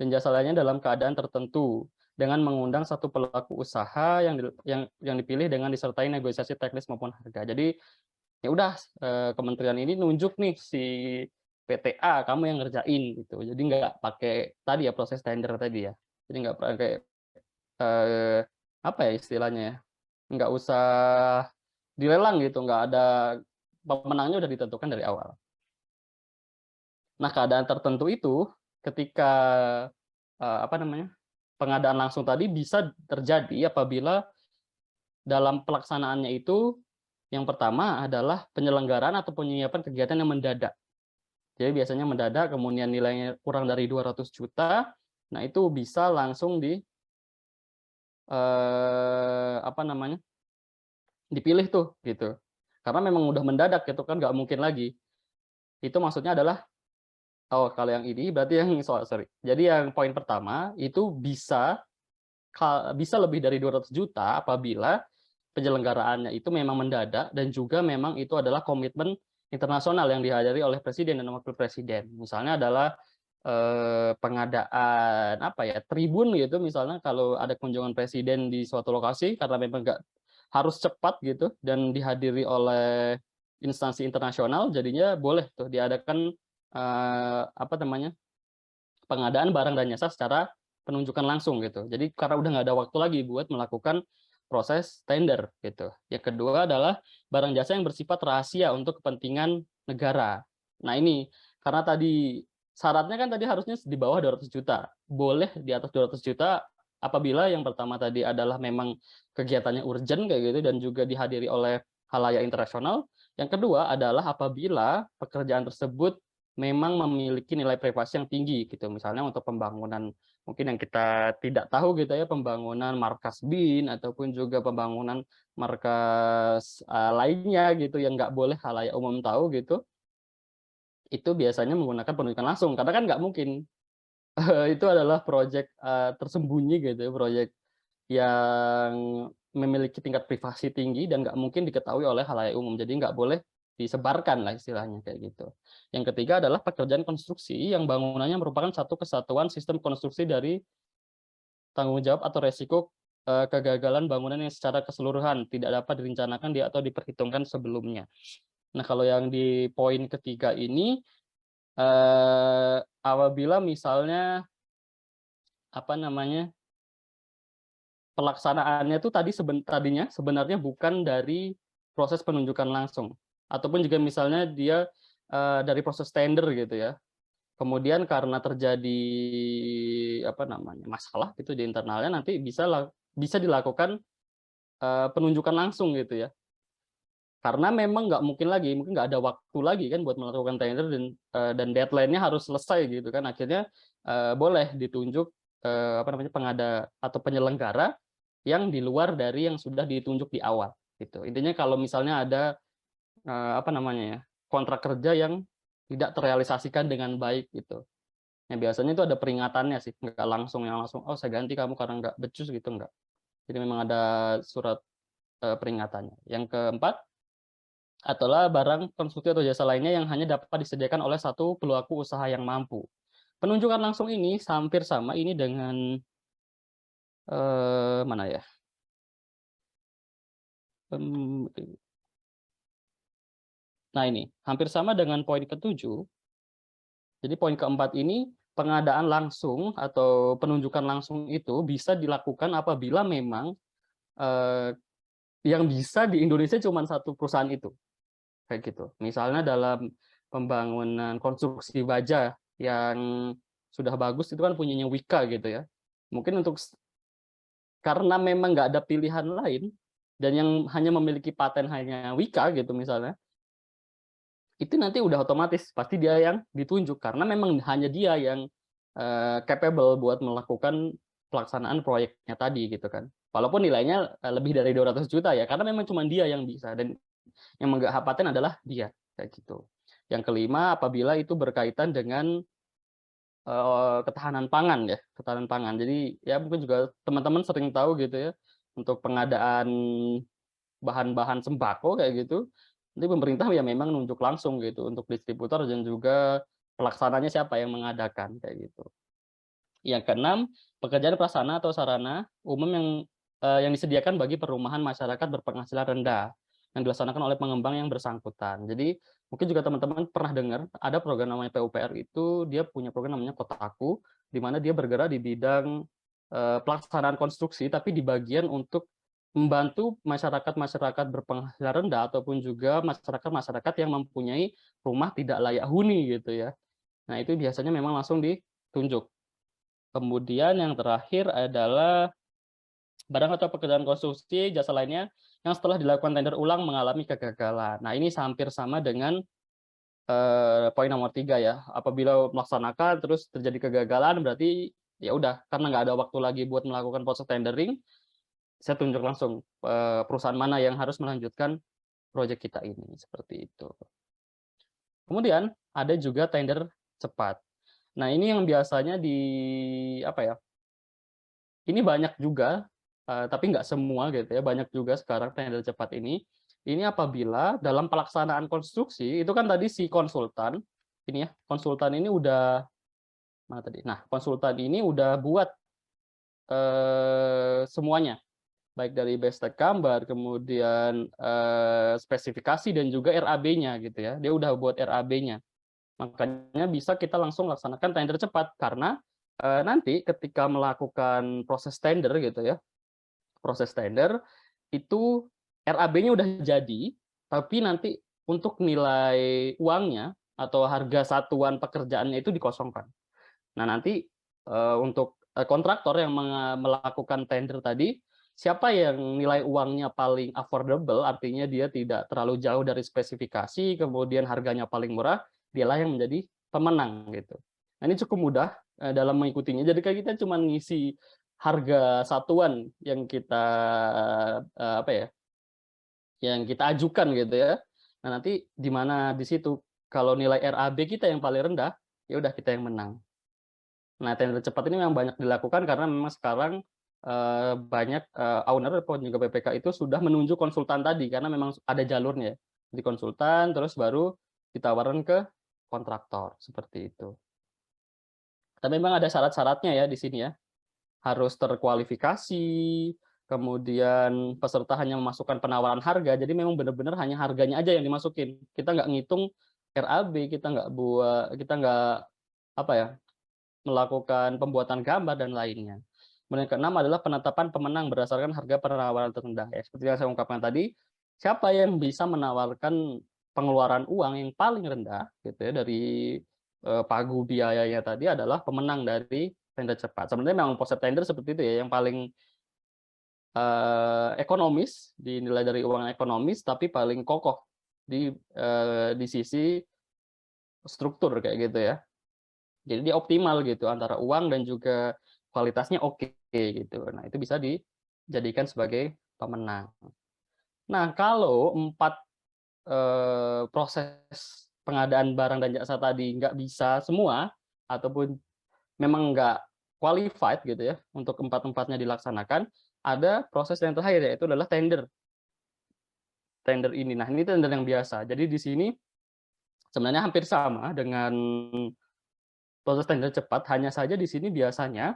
B: dan jasa lainnya dalam keadaan tertentu dengan mengundang satu pelaku usaha yang dipilih dengan disertai negosiasi teknis maupun harga. Jadi ya udah kementerian ini nunjuk nih si PTA kamu yang ngerjain gitu. Jadi nggak pakai tadi ya proses tender tadi ya. Jadi nggak pakai apa ya istilahnya ya, nggak usah dilelang gitu, nggak ada pemenangnya udah ditentukan dari awal. Nah keadaan tertentu itu ketika apa namanya pengadaan langsung tadi bisa terjadi apabila dalam pelaksanaannya itu yang pertama adalah penyelenggaraan atau penyiapan kegiatan yang mendadak. Jadi biasanya mendadak, kemudian nilainya kurang dari 200 juta, nah itu bisa langsung apa namanya, dipilih tuh, gitu. Karena memang udah mendadak gitu kan, nggak mungkin lagi. Itu maksudnya adalah, oh kalau yang ini berarti yang sorry. Jadi yang poin pertama, itu bisa lebih dari 200 juta apabila penyelenggaraannya itu memang mendadak dan juga memang itu adalah komitmen internasional yang dihadiri oleh presiden dan wakil presiden. Misalnya adalah pengadaan apa ya tribun gitu misalnya kalau ada kunjungan presiden di suatu lokasi karena memang nggak harus cepat gitu dan dihadiri oleh instansi internasional jadinya boleh tuh diadakan apa namanya pengadaan barang dan jasa secara penunjukan langsung gitu. Jadi karena udah nggak ada waktu lagi buat melakukan proses tender gitu. Yang kedua adalah barang jasa yang bersifat rahasia untuk kepentingan negara. Nah ini karena tadi syaratnya kan tadi harusnya di bawah 200 juta. Boleh di atas 200 juta apabila yang pertama tadi adalah memang kegiatannya urgent kayak gitu dan juga dihadiri oleh khalayak internasional. Yang kedua adalah apabila pekerjaan tersebut memang memiliki nilai privasi yang tinggi gitu. Misalnya untuk pembangunan mungkin yang kita tidak tahu gitu ya, pembangunan markas BIN ataupun juga pembangunan markas lainnya gitu yang nggak boleh khalayak umum tahu gitu. Itu biasanya menggunakan penunjukan langsung karena kan nggak mungkin itu adalah proyek tersembunyi gitu ya, proyek yang memiliki tingkat privasi tinggi dan nggak mungkin diketahui oleh khalayak umum. Jadi nggak boleh disebarkan lah istilahnya kayak gitu. Yang ketiga adalah pekerjaan konstruksi yang bangunannya merupakan satu kesatuan sistem konstruksi dari tanggung jawab atau resiko kegagalan bangunan yang secara keseluruhan tidak dapat direncanakan atau diperhitungkan sebelumnya. Nah kalau yang di poin ketiga ini apabila misalnya apa namanya pelaksanaannya tuh tadinya sebenarnya bukan dari proses penunjukan langsung, ataupun juga misalnya dia, dari proses tender gitu ya. Kemudian karena terjadi, apa namanya, masalah gitu di internalnya nanti bisa dilakukan, penunjukan langsung gitu ya. Karena memang nggak mungkin lagi, mungkin nggak ada waktu lagi kan buat melakukan tender dan deadline-nya harus selesai gitu kan. Akhirnya, boleh ditunjuk, apa namanya, atau penyelenggara yang di luar dari yang sudah ditunjuk di awal, gitu. Intinya kalau misalnya ada, apa namanya ya, kontrak kerja yang tidak terrealisasikan dengan baik gitu. Yang biasanya itu ada peringatannya sih, nggak langsung, "Oh saya ganti kamu karena nggak becus," gitu, nggak. Jadi memang ada surat, peringatannya. Yang keempat adalah barang konstruksi atau jasa lainnya yang hanya dapat disediakan oleh satu pelaku usaha yang mampu. Penunjukan langsung ini hampir sama ini dengan, mana ya, mmm Nah ini, hampir sama dengan poin ke-7. Jadi poin keempat ini, pengadaan langsung atau penunjukan langsung itu bisa dilakukan apabila memang, eee, yang bisa di Indonesia cuma satu perusahaan itu, kayak gitu. Misalnya dalam pembangunan konstruksi baja yang sudah bagus itu kan punyanya Wika gitu ya. Mungkin karena memang nggak ada pilihan lain, dan yang hanya memiliki paten hanya Wika gitu misalnya, itu nanti udah otomatis pasti dia yang ditunjuk karena memang hanya dia yang, capable buat melakukan pelaksanaan proyeknya tadi gitu kan. Walaupun nilainya, lebih dari 200 juta ya, karena memang cuma dia yang bisa dan yang memegang hak paten adalah dia, kayak gitu. Yang kelima, apabila itu berkaitan dengan, ketahanan pangan ya, ketahanan pangan. Jadi ya mungkin juga teman-teman sering tahu gitu ya, untuk pengadaan bahan-bahan sembako kayak gitu, nanti pemerintah ya memang nunjuk langsung gitu untuk distributor dan juga pelaksananya siapa yang mengadakan, kayak gitu. Yang keenam, pekerjaan prasarana atau sarana umum yang disediakan bagi perumahan masyarakat berpenghasilan rendah, yang dilaksanakan oleh pengembang yang bersangkutan. Jadi, mungkin juga teman-teman pernah dengar, ada program namanya PUPR itu, dia punya program namanya Kotaku, di mana dia bergerak di bidang, pelaksanaan konstruksi, tapi di bagian untuk membantu masyarakat-masyarakat berpenghasilan rendah, ataupun juga masyarakat-masyarakat yang mempunyai rumah tidak layak huni, gitu ya. Nah, itu biasanya memang langsung ditunjuk. Kemudian yang terakhir adalah barang atau pekerjaan konstruksi, jasa lainnya yang setelah dilakukan tender ulang mengalami kegagalan. Nah, ini hampir sama dengan, poin nomor 3 ya. Apabila melaksanakan terus terjadi kegagalan berarti ya udah, karena nggak ada waktu lagi buat melakukan proses tendering, saya tunjuk langsung, perusahaan mana yang harus melanjutkan proyek kita ini, seperti itu. Kemudian ada juga tender cepat. Nah, ini yang biasanya apa ya, ini banyak juga, tapi nggak semua gitu ya, banyak juga sekarang tender cepat ini. Ini apabila dalam pelaksanaan konstruksi, itu kan tadi si konsultan, ini ya, konsultan ini udah mana tadi? Nah, konsultan ini udah buat, semuanya, baik dari bestek gambar, kemudian, spesifikasi dan juga RAB-nya gitu ya, dia udah buat RAB-nya. Makanya bisa kita langsung laksanakan tender cepat, karena, nanti ketika melakukan proses tender gitu ya, proses tender, itu RAB-nya udah jadi, tapi nanti untuk nilai uangnya atau harga satuan pekerjaannya itu dikosongkan. Nah, nanti, untuk, kontraktor yang melakukan tender tadi, siapa yang nilai uangnya paling affordable, artinya dia tidak terlalu jauh dari spesifikasi, kemudian harganya paling murah, dialah yang menjadi pemenang, gitu. Nah, ini cukup mudah, dalam mengikutinya. Jadi kayak kita cuma ngisi harga satuan yang kita, apa ya, yang kita ajukan gitu ya. Nah, nanti di mana di situ, kalau nilai RAB kita yang paling rendah, ya udah kita yang menang. Nah, tender cepat ini memang banyak dilakukan karena memang sekarang, banyak, owner ataupun juga BPK itu sudah menunjuk konsultan tadi, karena memang ada jalurnya. Jadi konsultan, terus baru ditawarkan ke kontraktor, seperti itu. Tapi memang ada syarat-syaratnya ya di sini ya. Harus terkualifikasi, kemudian peserta hanya memasukkan penawaran harga, jadi memang benar-benar hanya harganya aja yang dimasukin. Kita nggak ngitung RAB, kita nggak, apa ya, melakukan pembuatan gambar dan lainnya. Kemudian yang keenam adalah penetapan pemenang berdasarkan harga penawaran terendah. Ya, seperti yang saya ungkapkan tadi, siapa yang bisa menawarkan pengeluaran uang yang paling rendah gitu ya dari, pagu biayanya tadi adalah pemenang dari tender cepat. Sebenarnya memang proses tender seperti itu ya, yang paling, ekonomis, dinilai dari uang ekonomis, tapi paling kokoh di sisi struktur kayak gitu ya. Jadi dia optimal gitu antara uang dan juga kualitasnya oke gitu. Nah, itu bisa dijadikan sebagai pemenang. Nah, kalau 4, proses pengadaan barang dan jasa tadi nggak bisa semua, ataupun memang nggak qualified gitu ya, untuk empat-empatnya dilaksanakan, ada proses yang terakhir yaitu adalah tender. Tender ini. Nah, ini tender yang biasa. Jadi di sini sebenarnya hampir sama dengan proses tender cepat, hanya saja di sini biasanya,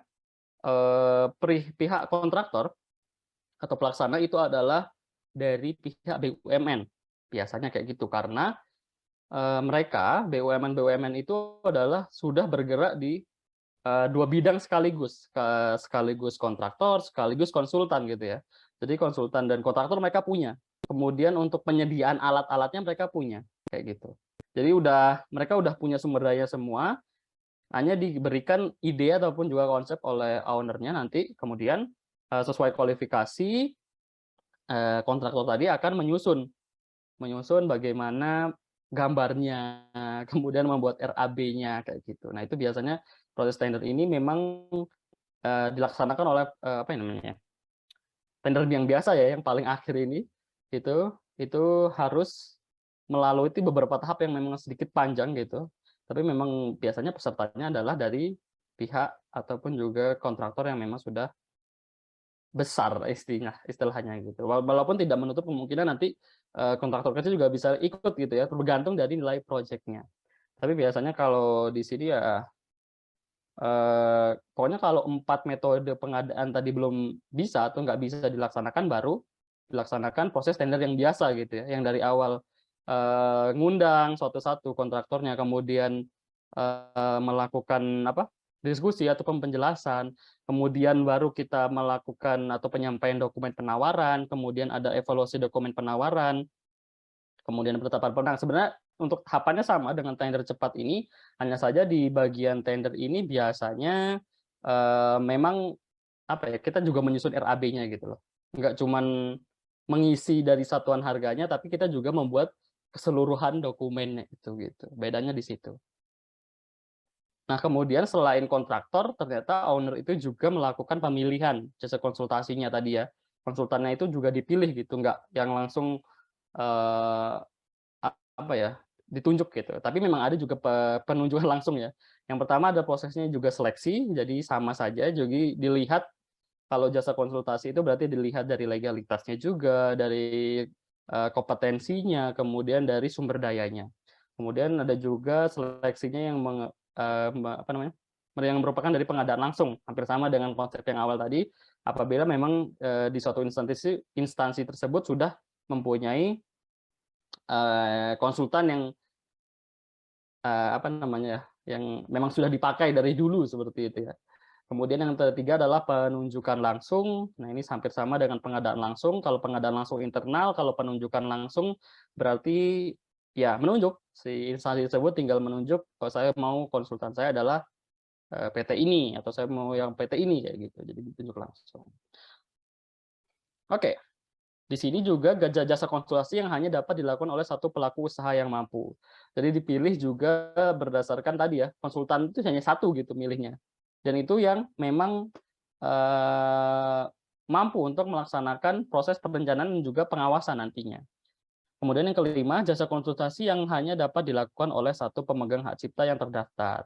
B: pihak kontraktor atau pelaksana itu adalah dari pihak BUMN, biasanya kayak gitu. Karena mereka BUMN-BUMN itu adalah sudah bergerak di 2 bidang sekaligus, sekaligus kontraktor, sekaligus konsultan gitu ya. Jadi konsultan dan kontraktor mereka punya. Kemudian untuk penyediaan alat-alatnya mereka punya, kayak gitu. Jadi mereka udah punya sumber daya semua, hanya diberikan ide ataupun juga konsep oleh owner-nya nanti, kemudian, sesuai kualifikasi, kontraktor tadi akan menyusun menyusun bagaimana gambarnya, kemudian membuat RAB-nya, kayak gitu. Nah, itu biasanya proses tender ini memang, dilaksanakan oleh, apa ya namanya ya, tender yang biasa ya, yang paling akhir ini, itu harus melalui beberapa tahap yang memang sedikit panjang gitu, tapi memang biasanya pesertanya adalah dari pihak ataupun juga kontraktor yang memang sudah besar istilahnya gitu. Walaupun tidak menutup kemungkinan nanti, kontraktor kecil juga bisa ikut gitu ya, tergantung dari nilai projeknya. Tapi biasanya kalau di sini ya, pokoknya kalau 4 metode pengadaan tadi belum bisa atau nggak bisa dilaksanakan, baru dilaksanakan proses tender yang biasa gitu ya, yang dari awal, ngundang satu-satu kontraktornya, kemudian, melakukan apa, diskusi ataupun penjelasan, kemudian baru kita melakukan atau penyampaian dokumen penawaran, kemudian ada evaluasi dokumen penawaran, kemudian penetapan pemenang. Sebenarnya untuk tahapannya sama dengan tender cepat ini, hanya saja di bagian tender ini biasanya, memang apa ya, kita juga menyusun RAB-nya gitu loh. Nggak cuman mengisi dari satuan harganya, tapi kita juga membuat keseluruhan dokumennya itu gitu. Bedanya di situ. Nah, kemudian selain kontraktor, ternyata owner itu juga melakukan pemilihan jasa konsultasinya tadi ya. Konsultannya itu juga dipilih gitu, nggak yang langsung, eee apa ya, ditunjuk gitu. Tapi memang ada juga penunjukan langsung ya. Yang pertama ada prosesnya juga seleksi, jadi sama saja, jadi dilihat kalau jasa konsultasi itu berarti dilihat dari legalitasnya juga, dari, kompetensinya, kemudian dari sumber dayanya. Kemudian ada juga seleksinya yang apa namanya, yang merupakan dari pengadaan langsung, hampir sama dengan konsep yang awal tadi, apabila memang, di suatu instansi instansi tersebut sudah mempunyai, konsultan yang apa namanya ya, yang memang sudah dipakai dari dulu seperti itu ya. Kemudian yang ketiga adalah penunjukan langsung. Nah, ini hampir sama dengan pengadaan langsung. Kalau pengadaan langsung internal, kalau penunjukan langsung berarti ya menunjuk. Si instansi tersebut tinggal menunjuk, "Oh, saya mau konsultan saya adalah, PT ini," atau "Saya mau yang PT ini," kayak gitu. Jadi ditunjuk langsung. Oke. Di sini juga jasa konsultasi yang hanya dapat dilakukan oleh satu pelaku usaha yang mampu. Jadi dipilih juga berdasarkan tadi ya, konsultan itu hanya satu gitu milihnya. Dan itu yang memang, mampu untuk melaksanakan proses perencanaan dan juga pengawasan nantinya. Kemudian yang kelima, jasa konsultasi yang hanya dapat dilakukan oleh satu pemegang hak cipta yang terdaftar.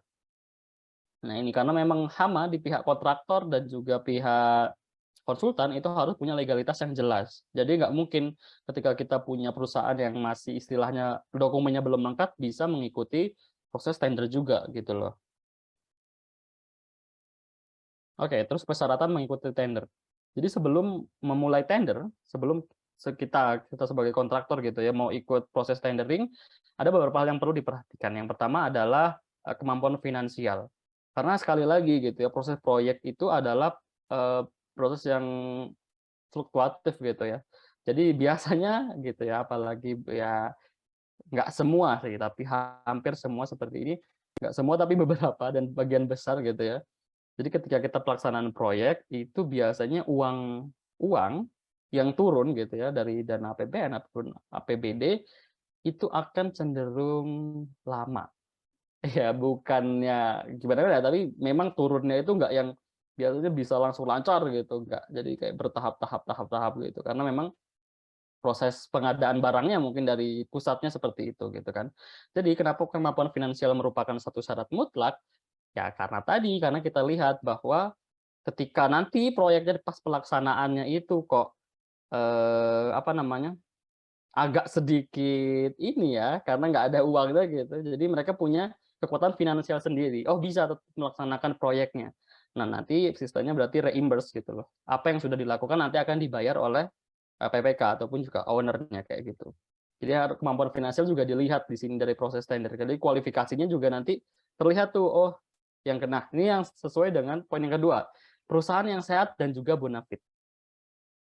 B: Nah ini karena memang hama di pihak kontraktor dan juga pihak konsultan itu harus punya legalitas yang jelas. Jadi nggak mungkin ketika kita punya perusahaan yang masih istilahnya dokumennya belum lengkap bisa mengikuti proses tender juga gitu loh. Oke, terus persyaratan mengikuti tender. Jadi sebelum memulai tender, sebelum kita sebagai kontraktor gitu ya mau ikut proses tendering, ada beberapa hal yang perlu diperhatikan. Yang pertama adalah kemampuan finansial. Karena sekali lagi gitu ya proses proyek itu adalah proses yang fluktuatif gitu ya. Jadi biasanya gitu ya, apalagi ya nggak semua sih, tapi hampir semua seperti ini, nggak semua tapi beberapa dan bagian besar gitu ya. Jadi ketika kita pelaksanaan proyek, itu biasanya uang uang yang turun gitu ya dari dana APBN ataupun APBD, itu akan cenderung lama. Ya bukannya gimana ya, tapi memang turunnya itu nggak yang biasanya bisa langsung lancar gitu, nggak. Jadi kayak bertahap gitu, karena memang proses pengadaan barangnya mungkin dari pusatnya seperti itu gitu kan. Jadi kenapa kemampuan finansial merupakan satu syarat mutlak, ya karena tadi, karena kita lihat bahwa ketika nanti proyeknya pas pelaksanaannya itu kok, apa namanya, agak sedikit ini ya, karena nggak ada uangnya gitu, jadi mereka punya kekuatan finansial sendiri. Oh bisa tetap melaksanakan proyeknya. Nah nanti sistemnya berarti reimburse gitu loh. Apa yang sudah dilakukan nanti akan dibayar oleh, PPK ataupun juga owner-nya kayak gitu. Jadi kemampuan finansial juga dilihat di sini dari proses tender. Jadi kualifikasinya juga nanti terlihat tuh, oh yang kena. Ini yang sesuai dengan poin yang kedua, perusahaan yang sehat dan juga bonafit.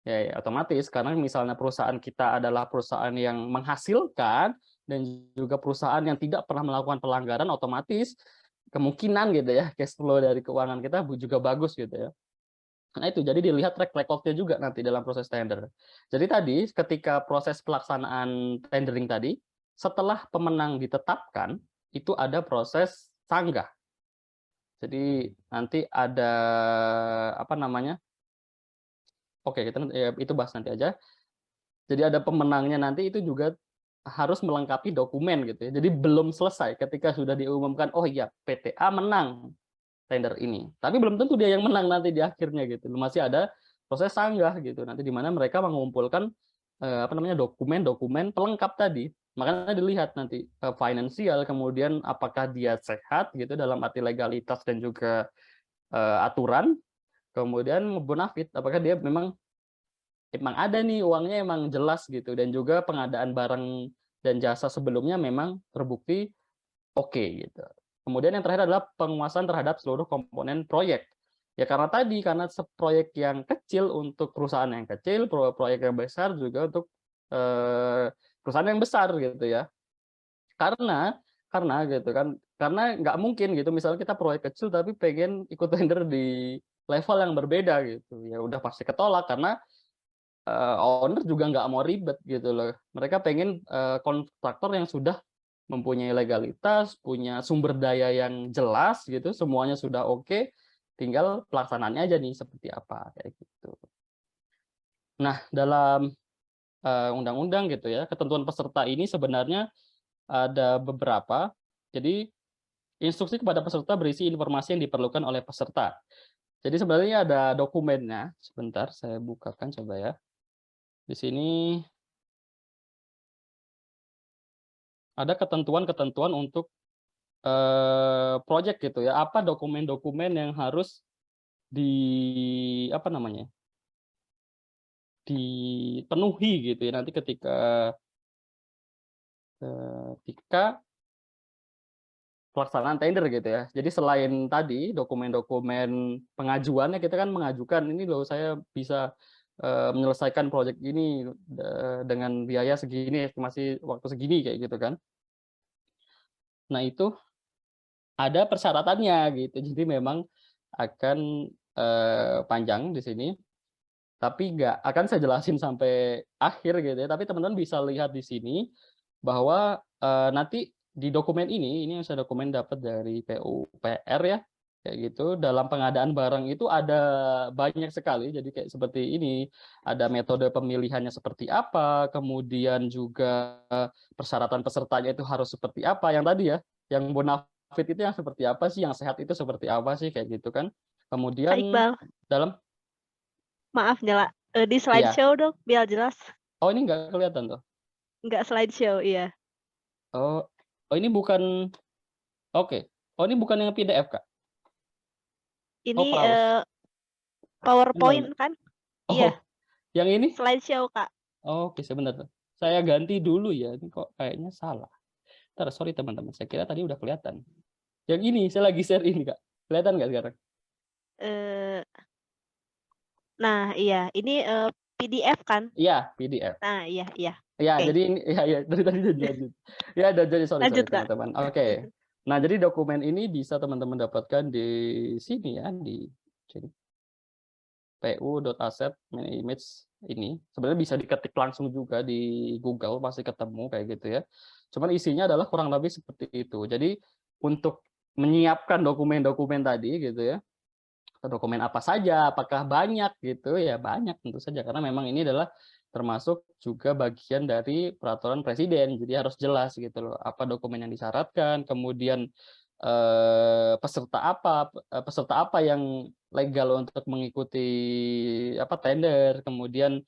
B: Ya, otomatis karena misalnya perusahaan kita adalah perusahaan yang menghasilkan dan juga perusahaan yang tidak pernah melakukan pelanggaran, otomatis kemungkinan gitu ya cash flow dari keuangan kita juga bagus gitu ya. Nah itu, jadi dilihat track record-nya juga nanti dalam proses tender. Jadi tadi ketika proses pelaksanaan tendering tadi, setelah pemenang ditetapkan, itu ada proses sanggah. Jadi nanti ada apa namanya? Oke, kita ya, itu bahas nanti aja. Jadi ada pemenangnya nanti itu juga harus melengkapi dokumen gitu ya. Jadi belum selesai ketika sudah diumumkan, oh iya PTA menang tender ini. Tapi belum tentu dia yang menang nanti di akhirnya gitu. Masih ada proses sanggah gitu. Nanti di mana mereka mengumpulkan apa namanya dokumen-dokumen pelengkap tadi. Makanya dilihat nanti finansial, kemudian apakah dia sehat gitu dalam arti legalitas dan juga aturan, kemudian bonafit apakah dia memang ada nih uangnya emang jelas gitu dan juga pengadaan barang dan jasa sebelumnya memang terbukti oke gitu. Kemudian yang terakhir adalah penguasaan terhadap seluruh komponen proyek. Ya karena tadi, karena proyek yang kecil untuk perusahaan yang kecil, proyek yang besar juga untuk perusahaan yang besar gitu ya. Karena gitu kan, karena nggak mungkin gitu misalnya kita proyek kecil tapi pengen ikut tender di level yang berbeda gitu. Ya udah pasti ketolak karena owner juga nggak mau ribet gitu loh. Mereka pengen kontraktor yang sudah mempunyai legalitas, punya sumber daya yang jelas gitu, semuanya sudah oke, tinggal pelaksanaannya aja nih seperti apa kayak gitu. Nah, dalam undang-undang gitu ya, ketentuan peserta ini sebenarnya ada beberapa. Jadi instruksi kepada peserta berisi informasi yang diperlukan oleh peserta. Jadi sebenarnya ada dokumennya. Sebentar, saya bukakan coba ya. Di sini ada ketentuan-ketentuan untuk project gitu ya, apa dokumen-dokumen yang harus di apa namanya, dipenuhi gitu ya nanti ketika pelaksanaan tender gitu ya. Jadi selain tadi dokumen-dokumen pengajuannya, kita kan mengajukan, "Ini loh saya bisa, menyelesaikan project ini, dengan biaya segini, estimasi waktu segini," kayak gitu kan. Nah itu ada persyaratannya gitu, jadi memang akan, panjang di sini. Tapi nggak akan saya jelasin sampai akhir gitu ya, tapi teman-teman bisa lihat di sini bahwa, nanti di dokumen ini yang saya dokumen dapat dari PUPR ya, kayak gitu, dalam pengadaan barang itu ada banyak sekali, jadi kayak seperti ini, ada metode pemilihannya seperti apa, kemudian juga persyaratan pesertanya itu harus seperti apa, yang tadi ya, yang bonafit itu yang seperti apa sih, yang sehat itu seperti apa sih, kayak gitu kan.
A: Kak
B: Kemudian
A: Iqbal,
B: dalam
A: maaf nyala di
B: iya.
A: slideshow dong biar jelas.
B: Oh, ini nggak kelihatan tuh?
A: Nggak slideshow, iya.
B: Oh oh ini bukan oke. Oh ini bukan yang PDF, Kak? Oh,
A: Ini,
B: PAUS. Ini mana?
A: PowerPoint kan? Iya,
B: Oh, yang ini?
A: slideshow, Kak.
B: Oke, sebentar tuh. Saya ganti dulu ya, ini kok kayaknya salah. Entar, sorry teman-teman, saya kira tadi udah kelihatan. Yang ini, saya lagi share ini, Kak. Kelihatan nggak sekarang?
A: Eee, nah iya, ini, PDF kan?
B: Iya, PDF.
A: Nah, iya iya.
B: Iya,
A: Oke,
B: jadi ini iya iya, dari tadi udah lanjut. Ya, jadi sorry sorry
A: lanjut, Kak.
B: teman-teman. Oke. Nah, jadi dokumen ini bisa teman-teman dapatkan di sini ya, di sini. pu.asset image ini, sebenarnya bisa diketik langsung juga di Google, pasti ketemu kayak gitu ya. Cuman isinya adalah kurang lebih seperti itu. Jadi untuk menyiapkan dokumen-dokumen tadi gitu ya, dokumen apa saja, apakah banyak gitu ya, banyak tentu saja karena memang ini adalah termasuk juga bagian dari peraturan presiden. Jadi harus jelas gitu loh, apa dokumen yang disyaratkan, kemudian peserta apa yang legal untuk mengikuti apa tender, kemudian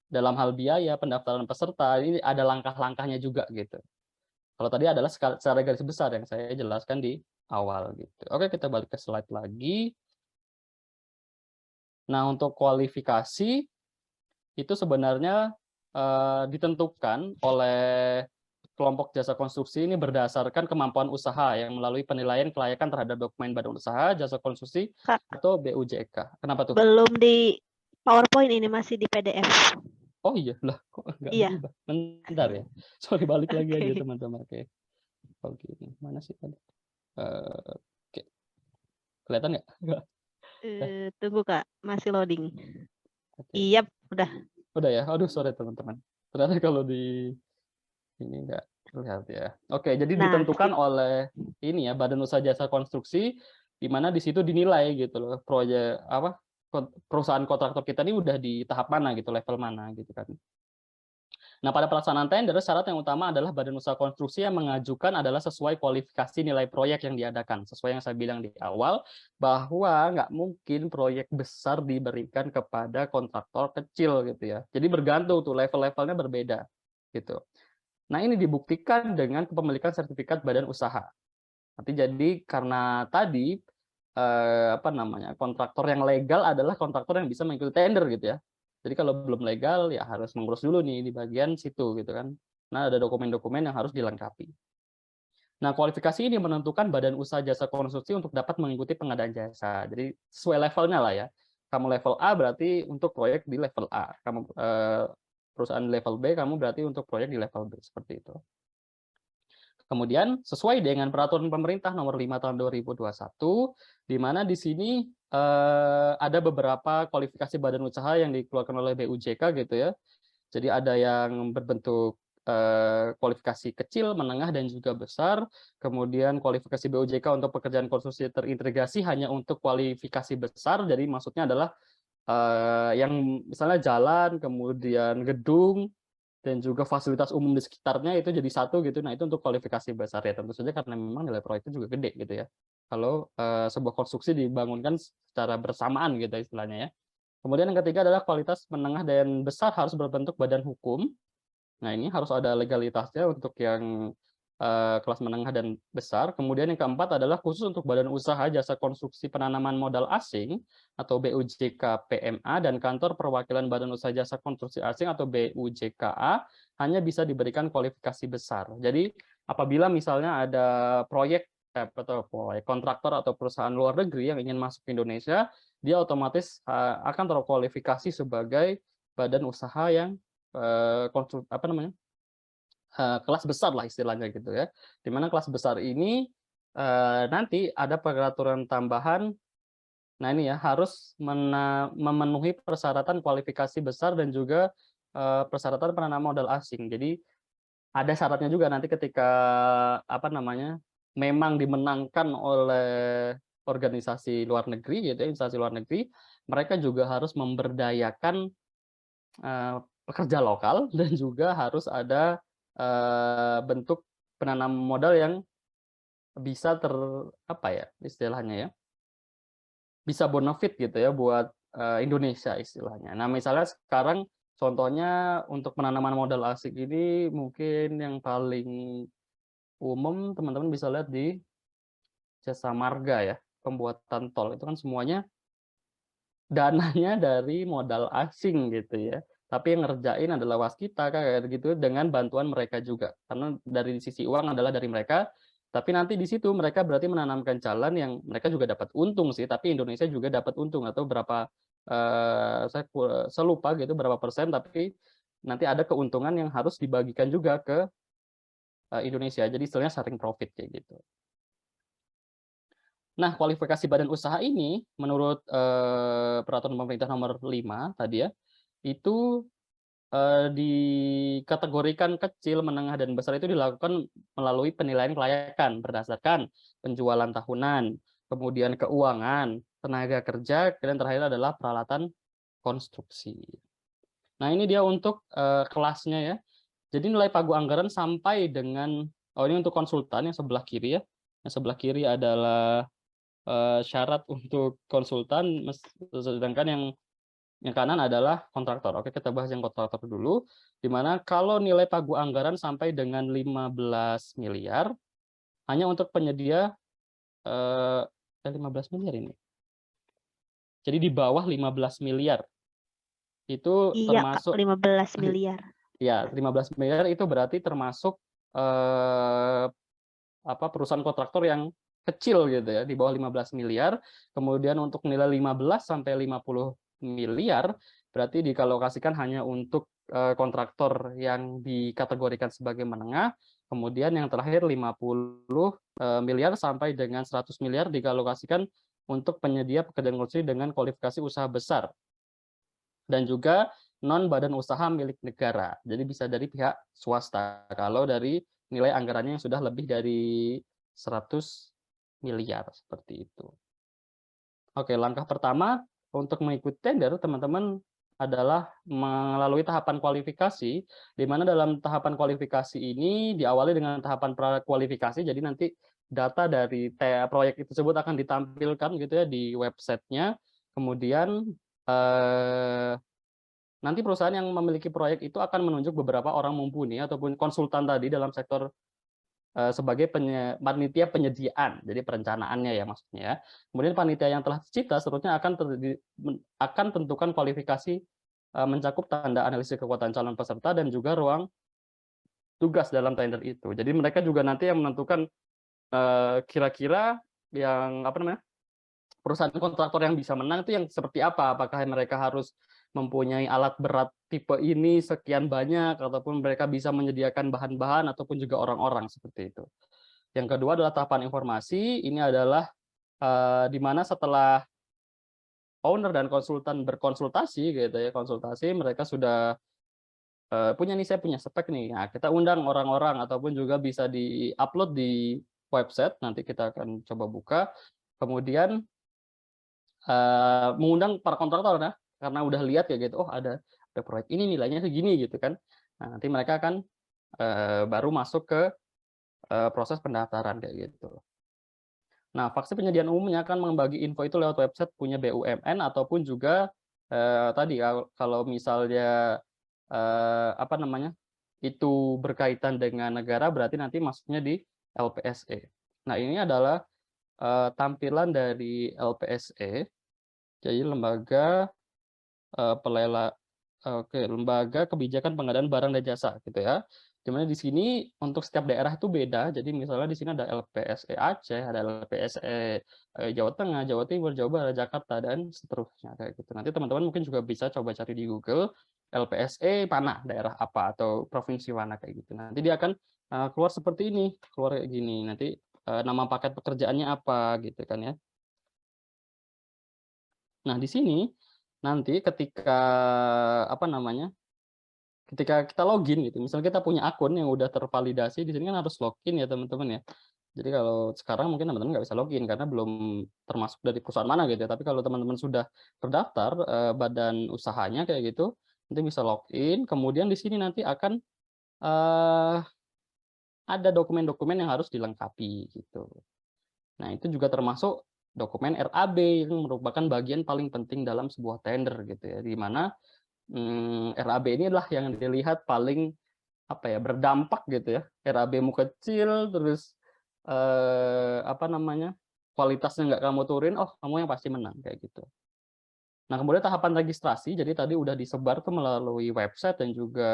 B: dalam hal biaya pendaftaran peserta ini ada langkah-langkahnya juga gitu. Kalau tadi adalah secara garis besar yang saya jelaskan di awal gitu. Oke, kita balik ke slide lagi. Nah, untuk kualifikasi itu sebenarnya ditentukan oleh kelompok jasa konstruksi ini berdasarkan kemampuan usaha yang melalui penilaian kelayakan terhadap dokumen badan usaha, jasa konstruksi,
A: Kak,
B: atau BUJK. Kenapa tuh?
A: belum di PowerPoint ini, masih di PDF.
B: Oh iya, lah kok nggak
A: Iya,
B: berubah? Bentar ya. Sorry, balik lagi aja
A: oke.
B: teman-teman. Oke. Oh gini, mana sih tadi? Oke, kelihatan nggak? Nggak.
A: Tunggu Kak, masih loading.
B: Oke.
A: Iya, udah.
B: Udah ya? Aduh, sorry teman-teman. Ternyata kalau di ini nggak terlihat ya. Oke, jadi
A: Nah,
B: ditentukan oleh ini ya, Badan Usaha Jasa Konstruksi, di mana di situ dinilai gitu loh, proyek apa, perusahaan kontraktor kita ini udah di tahap mana gitu, level mana gitu kan. Nah, pada pelaksanaan tender, syarat yang utama adalah badan usaha konstruksi yang mengajukan adalah sesuai kualifikasi nilai proyek yang diadakan. Sesuai yang saya bilang di awal, bahwa nggak mungkin proyek besar diberikan kepada kontraktor kecil gitu ya. Jadi bergantung tuh, level-levelnya berbeda gitu. Nah, ini dibuktikan dengan kepemilikan sertifikat badan usaha. Nanti jadi karena tadi apa namanya, kontraktor yang legal adalah kontraktor yang bisa mengikuti tender gitu ya. Jadi kalau belum legal ya harus mengurus dulu nih di bagian situ gitu kan. Nah, ada dokumen-dokumen yang harus dilengkapi. Nah, kualifikasi ini menentukan badan usaha jasa konstruksi untuk dapat mengikuti pengadaan jasa. Jadi sesuai levelnya lah ya. Kamu level A berarti untuk proyek di level A. Kamu perusahaan di level B, kamu berarti untuk proyek di level B seperti itu. Kemudian sesuai dengan peraturan pemerintah nomor 5 tahun 2021, di mana di sini ada beberapa kualifikasi badan usaha yang dikeluarkan oleh BUJK gitu ya. Jadi ada yang berbentuk kualifikasi kecil, menengah, dan juga besar. Kemudian kualifikasi BUJK untuk pekerjaan konstruksi terintegrasi hanya untuk kualifikasi besar. Jadi maksudnya adalah yang misalnya jalan, kemudian gedung, dan juga fasilitas umum di sekitarnya itu jadi satu gitu. Nah, itu untuk kualifikasi besar ya, tentu saja karena memang nilai proyeknya juga gede gitu ya. Kalau sebuah konstruksi dibangunkan secara bersamaan gitu istilahnya ya. Kemudian yang ketiga adalah kualitas menengah dan besar harus berbentuk badan hukum. Nah, ini harus ada legalitasnya untuk yang kelas menengah dan besar. Kemudian yang keempat adalah khusus untuk badan usaha jasa konstruksi penanaman modal asing atau BUJK PMA dan kantor perwakilan badan usaha jasa konstruksi asing atau BUJKA hanya bisa diberikan kualifikasi besar. Jadi apabila misalnya ada proyek atau proyek kontraktor atau perusahaan luar negeri yang ingin masuk ke Indonesia, dia otomatis akan terkualifikasi sebagai badan usaha yang apa namanya, kelas besar lah istilahnya gitu ya. Di mana kelas besar ini nanti ada peraturan tambahan. Nah ini ya harus memenuhi persyaratan kualifikasi besar dan juga persyaratan penanaman modal asing. Jadi ada syaratnya juga nanti ketika apa namanya, memang dimenangkan oleh organisasi luar negeri gitu ya, instansi luar negeri, mereka juga harus memberdayakan pekerja lokal dan juga harus ada bentuk penanam modal yang bisa apa ya istilahnya ya, bisa bonafit gitu ya buat Indonesia istilahnya. Nah, misalnya sekarang contohnya untuk penanaman modal asing ini mungkin yang paling umum teman-teman bisa lihat di Jasa Marga ya, pembuatan tol itu kan semuanya dananya dari modal asing gitu ya. Tapi yang ngerjain adalah waskita kayak gitu dengan bantuan mereka juga. Karena dari sisi uang adalah dari mereka, tapi nanti di situ mereka berarti menanamkan jalan yang mereka juga dapat untung sih, tapi Indonesia juga dapat untung atau berapa saya lupa gitu berapa persen, tapi nanti ada keuntungan yang harus dibagikan juga ke Indonesia. Jadi istilahnya sharing profit kayak gitu. Nah, kualifikasi badan usaha ini menurut peraturan pemerintah nomor 5 tadi ya, itu dikategorikan kecil, menengah, dan besar itu dilakukan melalui penilaian kelayakan berdasarkan penjualan tahunan, kemudian keuangan, tenaga kerja, dan terakhir adalah peralatan konstruksi. Nah, ini dia untuk kelasnya ya. Jadi nilai pagu anggaran sampai dengan, oh ini untuk konsultan yang sebelah kiri ya. Yang sebelah kiri adalah syarat untuk konsultan, sedangkan yang kanan adalah kontraktor. Oke, kita bahas yang kontraktor dulu, di mana kalau nilai pagu anggaran sampai dengan 15 miliar, hanya untuk penyedia 15 miliar ini. Jadi di bawah 15 miliar, itu
A: Iya Kak,
B: termasuk
A: 15 miliar.
B: Ya, 15 miliar itu berarti termasuk perusahaan kontraktor yang kecil gitu ya, di bawah 15 miliar. Kemudian untuk nilai 15 sampai 50 miliar berarti dialokasikan hanya untuk kontraktor yang dikategorikan sebagai menengah. Kemudian yang terakhir 50 miliar sampai dengan 100 miliar dialokasikan untuk penyedia pekerjaan konstruksi dengan kualifikasi usaha besar dan juga non badan usaha milik negara. Jadi bisa dari pihak swasta kalau dari nilai anggarannya yang sudah lebih dari 100 miliar seperti itu. Oke, langkah pertama untuk mengikuti tender teman-teman adalah melalui tahapan kualifikasi, di mana dalam tahapan kualifikasi ini diawali dengan tahapan prakualifikasi. Jadi nanti data dari proyek tersebut akan ditampilkan gitu ya di websitenya. Kemudian nanti perusahaan yang memiliki proyek itu akan menunjuk beberapa orang mumpuni ataupun konsultan tadi dalam sektor sebagai panitia penyediaan, jadi perencanaannya ya maksudnya ya. Kemudian panitia yang telah tercipta seterusnya akan tentukan kualifikasi mencakup tanda analisis kekuatan calon peserta dan juga ruang tugas dalam tender itu. Jadi mereka juga nanti yang menentukan kira-kira yang perusahaan kontraktor yang bisa menang itu yang seperti apa? Apakah mereka harus mempunyai alat berat tipe ini sekian banyak, ataupun mereka bisa menyediakan bahan-bahan ataupun juga orang-orang seperti itu. Yang kedua adalah tahapan informasi. Ini adalah di mana setelah owner dan konsultan berkonsultasi gitu ya, konsultasi mereka sudah punya nih, saya punya spek nih. Nah, kita undang orang-orang ataupun juga bisa di-upload di website, nanti kita akan coba buka. Kemudian mengundang para kontraktor ya, karena udah lihat ya gitu, oh ada proyek ini nilainya segini gitu kan. Nah, nanti mereka akan baru masuk ke proses pendaftaran kayak gitu. Nah, faksi penyediaan umumnya akan membagi info itu lewat website punya BUMN ataupun juga tadi kalau misalnya itu berkaitan dengan negara berarti nanti masuknya di LPSE. Nah, ini adalah tampilan dari LPSE. Jadi lembaga lembaga kebijakan pengadaan barang dan jasa gitu ya. Di mana di sini untuk setiap daerah itu beda. Jadi misalnya di sini ada LPSE Aceh, ada LPSE Jawa Tengah, Jawa Timur, Jawa Barat, Jakarta dan seterusnya kayak gitu. Nanti teman-teman mungkin juga bisa coba cari di Google LPSE mana, daerah apa atau provinsi mana kayak gitu. Nanti dia akan keluar seperti ini, keluar kayak gini. Nanti nama paket pekerjaannya apa gitu kan ya. Nah, di sini nanti ketika ketika kita login gitu, misalnya kita punya akun yang udah tervalidasi, di sini kan harus login ya teman-teman ya. Jadi kalau sekarang mungkin teman-teman nggak bisa login karena belum termasuk dari perusahaan mana gitu ya. Tapi kalau teman-teman sudah terdaftar badan usahanya kayak gitu, nanti bisa login. Kemudian di sini nanti akan eh, ada dokumen-dokumen yang harus dilengkapi gitu. Nah, itu juga termasuk dokumen RAB yang merupakan bagian paling penting dalam sebuah tender gitu ya, di mana RAB ini adalah yang dilihat paling berdampak gitu ya. RAB-mu kecil terus kualitasnya nggak kamu turunin, oh kamu yang pasti menang kayak gitu. Nah, kemudian tahapan registrasi, jadi tadi udah disebar tuh melalui website dan juga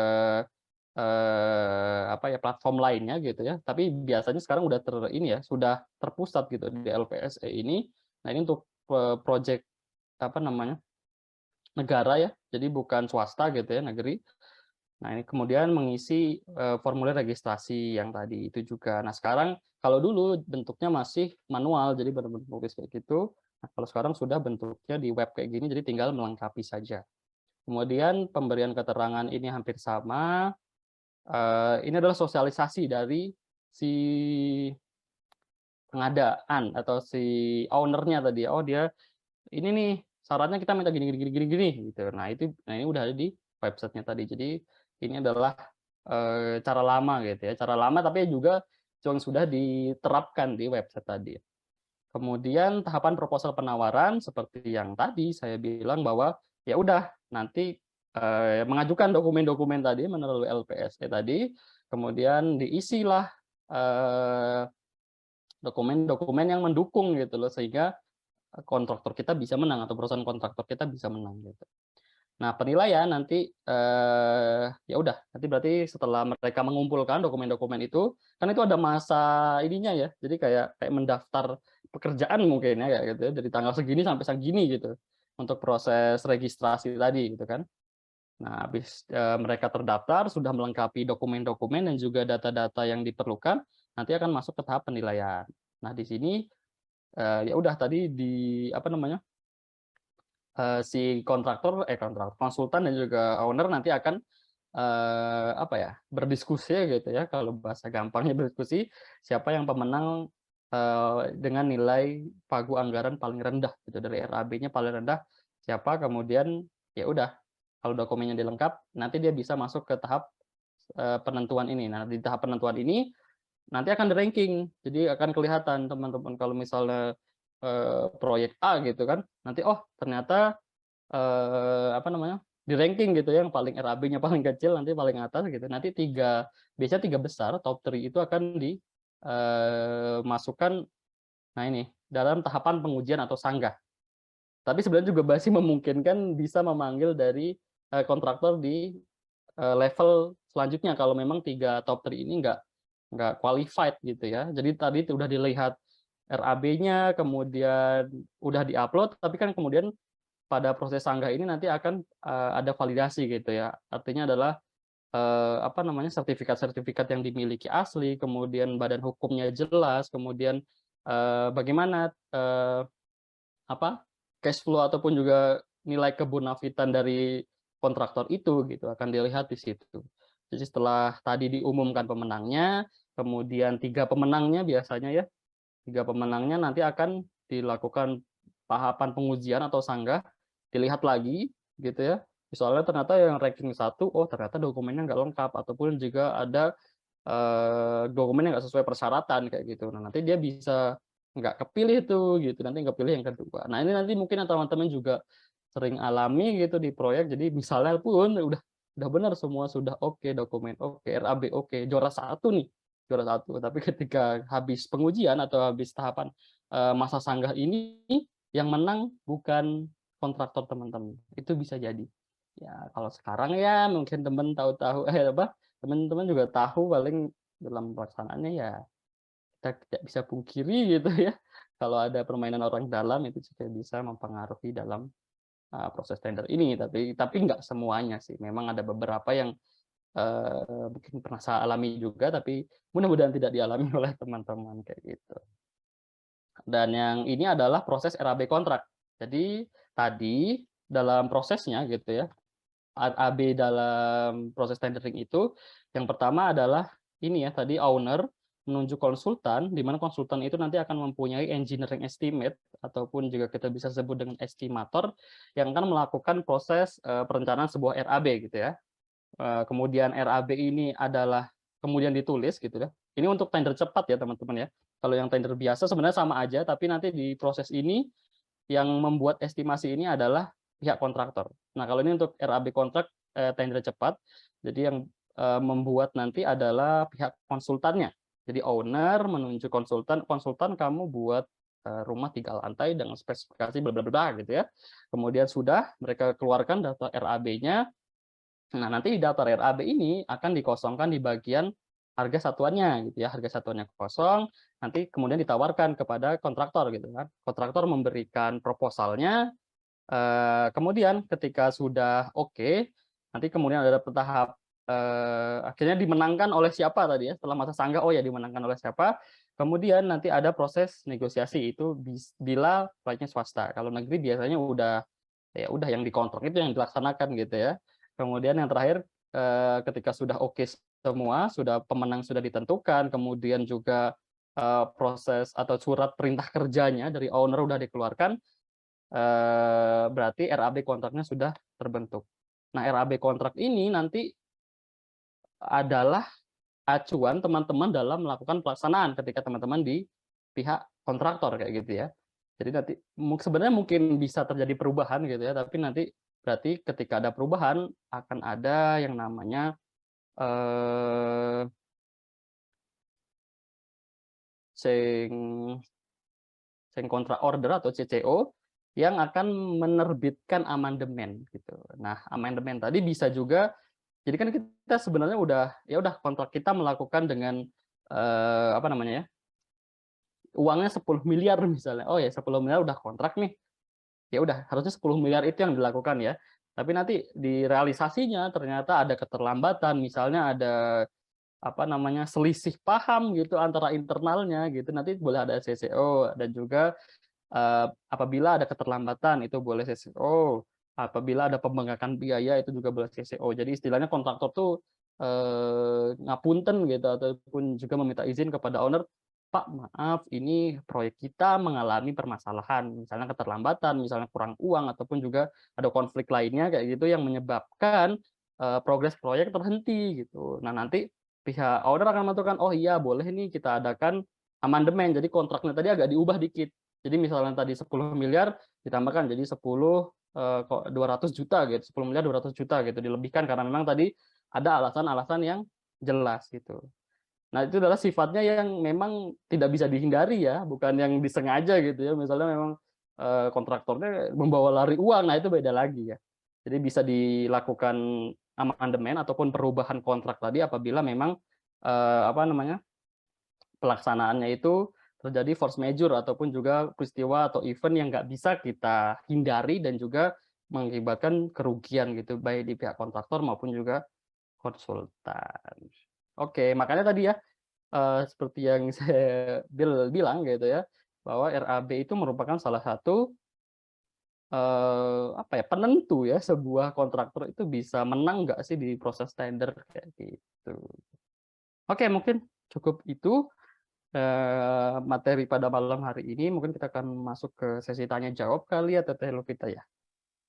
B: platform lainnya gitu ya. Tapi biasanya sekarang udah sudah terpusat gitu di LPSE ini. Nah, ini untuk project negara ya, jadi bukan swasta gitu ya, negeri. Nah, ini kemudian mengisi formulir registrasi yang tadi itu juga. Nah, sekarang kalau dulu bentuknya masih manual, jadi benar-benar tulis kayak gitu. Nah, kalau sekarang sudah bentuknya di web kayak gini, jadi tinggal melengkapi saja. Kemudian pemberian keterangan ini hampir sama. Ini adalah sosialisasi dari si pengadaan atau si owner-nya tadi. Oh, dia ini nih syaratnya kita minta gini gini gini gini gitu. Nah, ini udah ada di website-nya tadi. Jadi ini adalah cara lama gitu ya. Cara lama tapi juga yang sudah diterapkan di website tadi. Kemudian tahapan proposal penawaran seperti yang tadi saya bilang bahwa ya udah nanti mengajukan dokumen-dokumen tadi melalui LPSE tadi, kemudian diisilah dokumen-dokumen yang mendukung gitu loh sehingga kontraktor kita bisa menang atau perusahaan kontraktor kita bisa menang gitu. Nah, penilaian nanti, ya udah, nanti berarti setelah mereka mengumpulkan dokumen-dokumen itu, kan itu ada masa ininya ya, jadi kayak kayak mendaftar pekerjaan mungkin ya, kayak gitu ya, dari tanggal segini sampai segini gitu, untuk proses registrasi tadi gitu kan. Nah, habis, mereka terdaftar, sudah melengkapi dokumen-dokumen dan juga data-data yang diperlukan, nanti akan masuk ke tahap penilaian. Nah, di sini, ya udah tadi apa namanya, si konsultan dan juga owner nanti akan, apa ya, berdiskusi gitu ya, kalau bahasa gampangnya berdiskusi, siapa yang pemenang, dengan nilai pagu anggaran paling rendah gitu, dari RAB-nya paling rendah siapa, kemudian ya udah, kalau dokumennya dilengkap, nanti dia bisa masuk ke tahap, penentuan ini. Nah, di tahap penentuan ini nanti akan di-ranking, jadi akan kelihatan teman-teman kalau misalnya, proyek A gitu kan, nanti, oh ternyata apa namanya, di-ranking gitu ya, yang paling RAB-nya paling kecil nanti paling atas gitu. Nanti biasanya 3 besar, top 3 itu akan masukkan, nah ini, dalam tahapan pengujian atau sanggah. Tapi sebenarnya juga masih memungkinkan bisa memanggil dari, kontraktor di, level selanjutnya kalau memang 3 top 3 ini nggak qualified gitu ya. Jadi tadi udah dilihat RAB-nya, kemudian udah di-upload, tapi kan kemudian pada proses sanggah ini nanti akan, ada validasi gitu ya. Artinya adalah, apa namanya, sertifikat-sertifikat yang dimiliki asli, kemudian badan hukumnya jelas, kemudian, bagaimana, apa, cash flow ataupun juga nilai kebonafitan dari kontraktor itu gitu, akan dilihat di situ. Jadi setelah tadi diumumkan pemenangnya, kemudian 3 pemenangnya biasanya ya, 3 pemenangnya nanti akan dilakukan tahapan pengujian atau sanggah, dilihat lagi gitu ya. Misalnya ternyata yang ranking 1, oh ternyata dokumennya nggak lengkap ataupun juga ada, dokumen yang nggak sesuai persyaratan kayak gitu. Nah, nanti dia bisa nggak kepilih tuh gitu, nanti nggak pilih yang kedua. Nah, ini nanti mungkin yang teman-teman juga sering alami gitu di proyek, jadi misalnya pun udah benar semua, sudah oke, dokumen oke, RAB oke, juara satu nih, juara satu. Tapi ketika habis pengujian atau habis tahapan, masa sanggah ini, yang menang bukan kontraktor teman-teman, itu bisa jadi. Ya kalau sekarang ya mungkin teman tahu-tahu apa, teman-teman juga tahu paling dalam pelaksanaannya ya kita tidak bisa pungkiri gitu ya, kalau ada permainan orang dalam itu juga bisa mempengaruhi dalam, proses tender ini, tapi nggak semuanya sih, memang ada beberapa yang, mungkin pernah saya alami juga, tapi mudah-mudahan tidak dialami oleh teman-teman, kayak gitu. Dan yang ini adalah proses RAB kontrak. Jadi tadi dalam prosesnya gitu ya, RAB dalam proses tendering itu, yang pertama adalah ini ya, tadi owner menunjuk konsultan, di mana konsultan itu nanti akan mempunyai engineering estimate, ataupun juga kita bisa sebut dengan estimator, yang akan melakukan proses, perencanaan sebuah RAB gitu ya. Kemudian RAB ini adalah kemudian ditulis gitu ya. Ini untuk tender cepat ya teman-teman ya. Kalau yang tender biasa sebenarnya sama aja, tapi nanti di proses ini yang membuat estimasi ini adalah pihak kontraktor. Nah, kalau ini untuk RAB kontrak, tender cepat, jadi yang, membuat nanti adalah pihak konsultannya. Jadi owner menunjuk konsultan, "Konsultan kamu buat, rumah 3 lantai dengan spesifikasi bla bla bla," gitu ya. Kemudian sudah mereka keluarkan data RAB-nya. Nah, nanti di daftar RAB ini akan dikosongkan di bagian harga satuannya gitu ya, harga satuannya kosong, nanti kemudian ditawarkan kepada kontraktor gitu kan. Kontraktor memberikan proposalnya, kemudian ketika sudah oke, nanti kemudian ada tahap, akhirnya dimenangkan oleh siapa tadi ya, setelah masa sanggah, oh ya dimenangkan oleh siapa, kemudian nanti ada proses negosiasi itu bila proyeknya swasta. Kalau negeri biasanya ya udah yang dikontrak itu yang dilaksanakan gitu ya. Kemudian yang terakhir, ketika sudah oke semua, sudah pemenang sudah ditentukan, kemudian juga, proses atau surat perintah kerjanya dari owner udah dikeluarkan, berarti RAB kontraknya sudah terbentuk. Nah, RAB kontrak ini nanti adalah acuan teman-teman dalam melakukan pelaksanaan ketika teman-teman di pihak kontraktor kayak gitu ya. Jadi nanti sebenarnya mungkin bisa terjadi perubahan gitu ya, tapi nanti berarti ketika ada perubahan akan ada yang namanya, eee, change change contract order atau CCO, yang akan menerbitkan amandemen gitu. Nah, amandemen tadi bisa juga jadi kan kita sebenarnya ya udah kontrak kita melakukan dengan, apa namanya ya, uangnya 10 miliar misalnya, oh ya 10 miliar udah kontrak nih, ya udah harusnya 10 miliar itu yang dilakukan ya. Tapi nanti di realisasinya ternyata ada keterlambatan, misalnya ada, apa namanya, selisih paham gitu antara internalnya gitu, nanti boleh ada CCO dan juga, apabila ada keterlambatan itu boleh CCO, apabila ada pembengkakan biaya itu juga boleh CCO. Jadi istilahnya kontraktor tuh, ngapunten gitu ataupun juga meminta izin kepada owner, "Pak, maaf ini proyek kita mengalami permasalahan," misalnya keterlambatan, misalnya kurang uang, ataupun juga ada konflik lainnya kayak gitu yang menyebabkan, progres proyek terhenti gitu. Nah nanti pihak owner akan menentukan, "Oh iya boleh nih kita adakan amandemen," jadi kontraknya tadi agak diubah dikit. Jadi misalnya tadi 10 miliar ditambahkan jadi 200 juta gitu, 10 miliar 200 juta gitu, dilebihkan karena memang tadi ada alasan-alasan yang jelas gitu. Nah itu adalah sifatnya yang memang tidak bisa dihindari ya, bukan yang disengaja gitu ya, misalnya memang, kontraktornya membawa lari uang, nah itu beda lagi ya. Jadi bisa dilakukan amandemen ataupun perubahan kontrak tadi apabila memang, apa namanya, pelaksanaannya itu terjadi force majeure ataupun juga peristiwa atau event yang nggak bisa kita hindari dan juga mengakibatkan kerugian gitu, baik di pihak kontraktor maupun juga konsultan. Oke, makanya tadi ya, seperti yang saya bilang gitu ya, bahwa RAB itu merupakan salah satu, apa ya, penentu ya sebuah kontraktor itu bisa menang nggak sih di proses tender kayak gitu. Oke, mungkin cukup itu materi pada malam hari ini, mungkin kita akan masuk ke sesi tanya jawab kali ya, Teteh Lovita ya?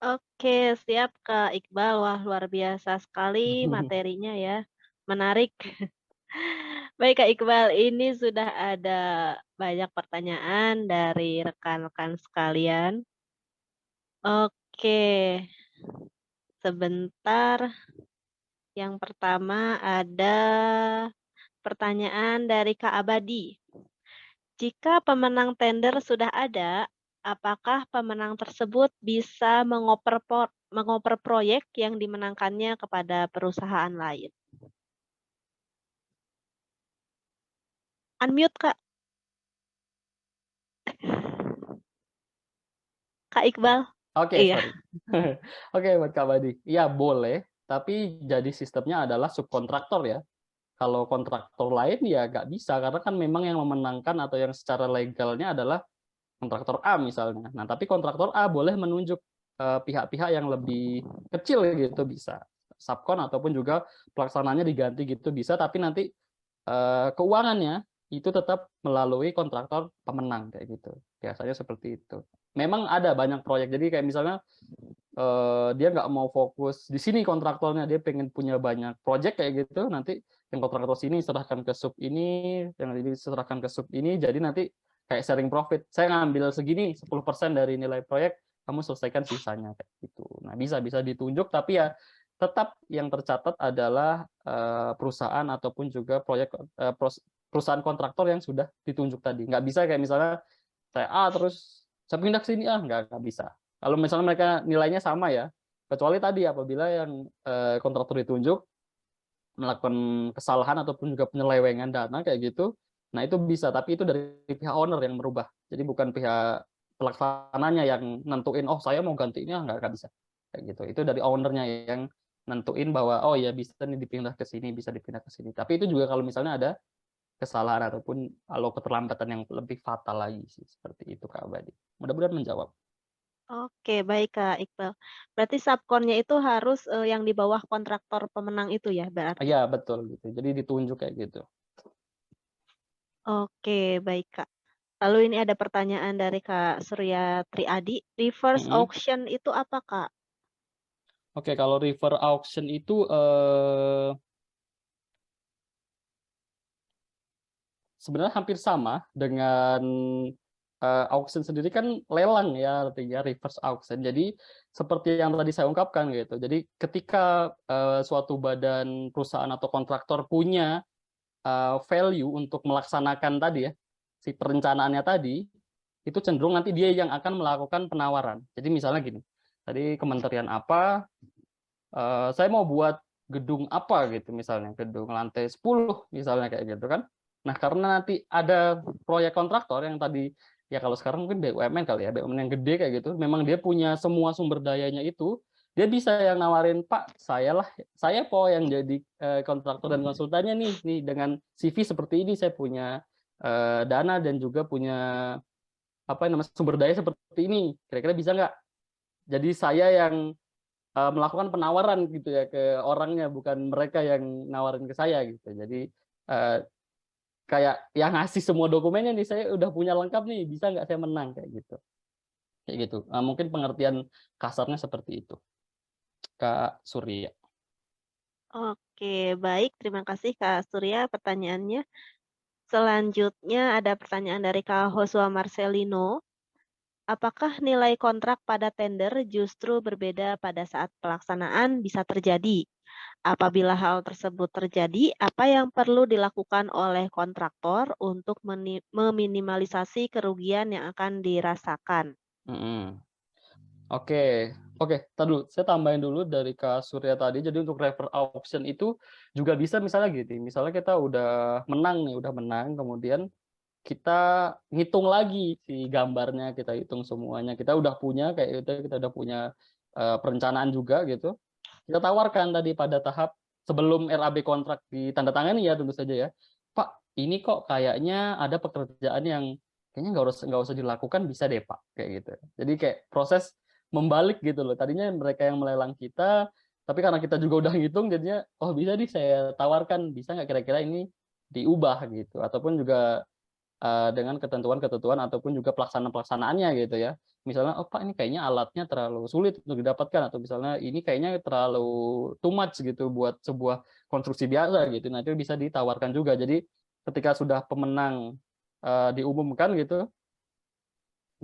A: Oke, siap Kak Iqbal. Wah, luar biasa sekali materinya ya. Menarik. Baik Kak Iqbal, ini sudah ada banyak pertanyaan dari rekan-rekan sekalian. Oke, sebentar. Yang pertama ada pertanyaan dari Kak Abadi. Jika pemenang tender sudah ada, apakah pemenang tersebut bisa mengoper proyek yang dimenangkannya kepada perusahaan lain? Unmute, Kak. Kak Iqbal.
B: Oke,
A: Iya.
B: sorry. Oke, buat Kak Badi. Iya boleh, tapi jadi sistemnya adalah subkontraktor ya. Kalau kontraktor lain ya nggak bisa, karena kan memang yang memenangkan atau yang secara legalnya adalah kontraktor A misalnya. Nah, tapi kontraktor A boleh menunjuk, pihak-pihak yang lebih kecil gitu bisa. Subkon ataupun juga pelaksananya diganti gitu bisa, tapi nanti, keuangannya itu tetap melalui kontraktor pemenang kayak gitu. Biasanya seperti itu. Memang ada banyak proyek, jadi kayak misalnya, dia nggak mau fokus di sini kontraktornya, dia pengen punya banyak project kayak gitu, nanti yang kontraktor sini serahkan ke sub ini, yang ini serahkan ke sub ini, jadi nanti kayak sharing profit. Saya ngambil segini, 10% dari nilai proyek, kamu selesaikan sisanya kayak gitu. Nah, bisa bisa ditunjuk, tapi ya tetap yang tercatat adalah, perusahaan ataupun juga proyek, perusahaan kontraktor yang sudah ditunjuk tadi. Nggak bisa kayak misalnya saya A terus saya pindah ke sini, nggak bisa. Kalau misalnya mereka nilainya sama ya, kecuali tadi apabila yang, kontraktor ditunjuk melakukan kesalahan ataupun juga penyelewengan dana kayak gitu, nah itu bisa, tapi itu dari pihak owner yang merubah. Jadi bukan pihak pelaksananya yang nentuin, "Oh saya mau ganti ini," nggak bisa, kayak gitu. Itu dari owner-nya yang nentuin bahwa, "Oh ya bisa nih dipindah ke sini, bisa dipindah ke sini." Tapi itu juga kalau misalnya ada kesalahan ataupun kalau keterlambatan yang lebih fatal lagi sih, seperti itu Kak Abadi. Mudah-mudahan menjawab.
A: Oke, baik Kak Iqbal. Berarti subkonnya itu harus, yang di bawah kontraktor pemenang itu ya berarti?
B: Iya betul gitu, jadi ditunjuk kayak gitu.
A: Oke, baik Kak. Lalu ini ada pertanyaan dari Kak Surya Triadi, reverse
B: Mhm.
A: auction itu apa Kak?
B: Oke, kalau river auction itu, sebenarnya hampir sama dengan, auction sendiri kan lelang ya artinya reverse auction. Jadi seperti yang tadi saya ungkapkan gitu. Jadi ketika, suatu badan perusahaan atau kontraktor punya, value untuk melaksanakan tadi ya, si perencanaannya tadi, itu cenderung nanti dia yang akan melakukan penawaran. Jadi misalnya gini, tadi kementerian apa, saya mau buat gedung apa gitu misalnya, gedung lantai 10 misalnya kayak gitu kan. Nah, karena nanti ada proyek kontraktor yang tadi, ya kalau sekarang mungkin BUMN kali ya, BUMN yang gede kayak gitu, memang dia punya semua sumber dayanya itu, dia bisa yang nawarin, "Pak, saya po yang jadi, kontraktor dan konsultannya nih dengan CV seperti ini, saya punya, dana dan juga punya, apa namanya, sumber daya seperti ini, kira-kira bisa nggak?" Jadi saya yang melakukan penawaran gitu ya ke orangnya, bukan mereka yang nawarin ke saya gitu. Jadi, eee, kayak yang ngasih semua dokumennya nih, "Saya udah punya lengkap nih, bisa nggak saya menang?" Kayak gitu. Mungkin pengertian kasarnya seperti itu, Kak Surya.
A: Oke, baik. Terima kasih Kak Surya pertanyaannya. Selanjutnya ada pertanyaan dari Kak Hosua Marcelino. Apakah nilai kontrak pada tender justru berbeda pada saat pelaksanaan bisa terjadi? Apabila hal tersebut terjadi, apa yang perlu dilakukan oleh kontraktor untuk meminimalisasi kerugian yang akan dirasakan?
B: Mhm. Oke oke, entar dulu, saya tambahin dulu dari Kak Surya tadi. Jadi untuk reverse auction itu juga bisa misalnya gini, misalnya kita udah menang nih, udah menang, kemudian kita ngitung lagi si gambarnya, kita hitung semuanya, kita udah punya kayak gitu, kita udah punya, perencanaan juga gitu. Kita tawarkan tadi pada tahap sebelum RAB kontrak ditandatangani ya tentu saja ya, "Pak, ini kok kayaknya ada pekerjaan yang kayaknya nggak usah dilakukan bisa deh, Pak," kayak gitu. Jadi kayak proses membalik gitu loh, tadinya mereka yang melelang kita, tapi karena kita juga udah ngitung jadinya, "Oh bisa nih saya tawarkan, bisa nggak kira-kira ini diubah?" Gitu, ataupun juga dengan ketentuan-ketentuan ataupun juga pelaksanaan-pelaksanaannya gitu ya. Misalnya, "Oh Pak, ini kayaknya alatnya terlalu sulit untuk didapatkan," atau misalnya, "Ini kayaknya terlalu too much gitu buat sebuah konstruksi biasa," gitu. Nah, itu bisa ditawarkan juga. Jadi ketika sudah pemenang, diumumkan gitu,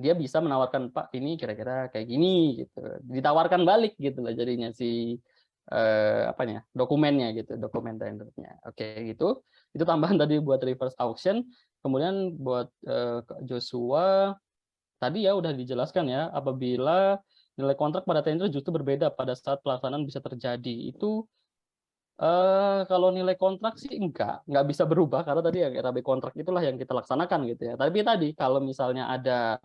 B: dia bisa menawarkan, "Pak, ini kira-kira kayak gini," gitu. Ditawarkan balik gitu loh jadinya si, apanya, dokumennya gitu, dokumen tendernya. Oke gitu. Itu tambahan tadi buat reverse auction. Kemudian buat, Kak Joshua, tadi ya udah dijelaskan ya, apabila nilai kontrak pada tender justru berbeda pada saat pelaksanaan bisa terjadi. Itu, kalau nilai kontrak sih nggak bisa berubah karena tadi yang RAB kontrak itulah yang kita laksanakan gitu ya. Tapi tadi kalau misalnya ada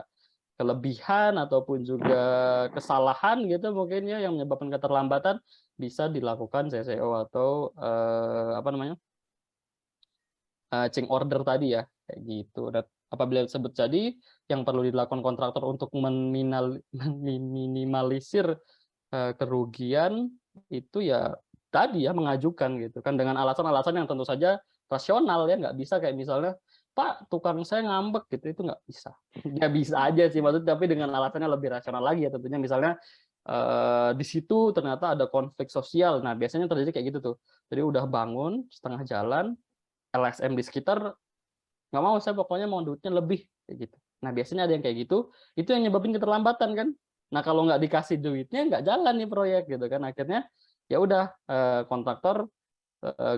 B: kelebihan ataupun juga kesalahan gitu mungkin ya yang menyebabkan keterlambatan, bisa dilakukan CCO atau, apa namanya, change order tadi ya, kayak gitu. Dan apabila tersebut jadi, yang perlu dilakukan kontraktor untuk meminimalisir, kerugian itu ya tadi ya, mengajukan gitu kan dengan alasan-alasan yang tentu saja rasional ya, nggak bisa kayak misalnya, "Pak, tukang saya ngambek," gitu, itu nggak bisa. Ya bisa aja sih maksudnya, tapi dengan alasannya lebih rasional lagi ya tentunya. Misalnya, di situ ternyata ada konflik sosial. Nah, biasanya terjadi kayak gitu tuh. Jadi udah bangun, setengah jalan, LSM di sekitar, "Nggak mau, saya pokoknya mau duitnya lebih," kayak gitu. Nah, biasanya ada yang kayak gitu, itu yang nyebabin keterlambatan kan. Nah, kalau nggak dikasih duitnya, nggak jalan nih proyek gitu kan. Akhirnya, ya udah, kontraktor,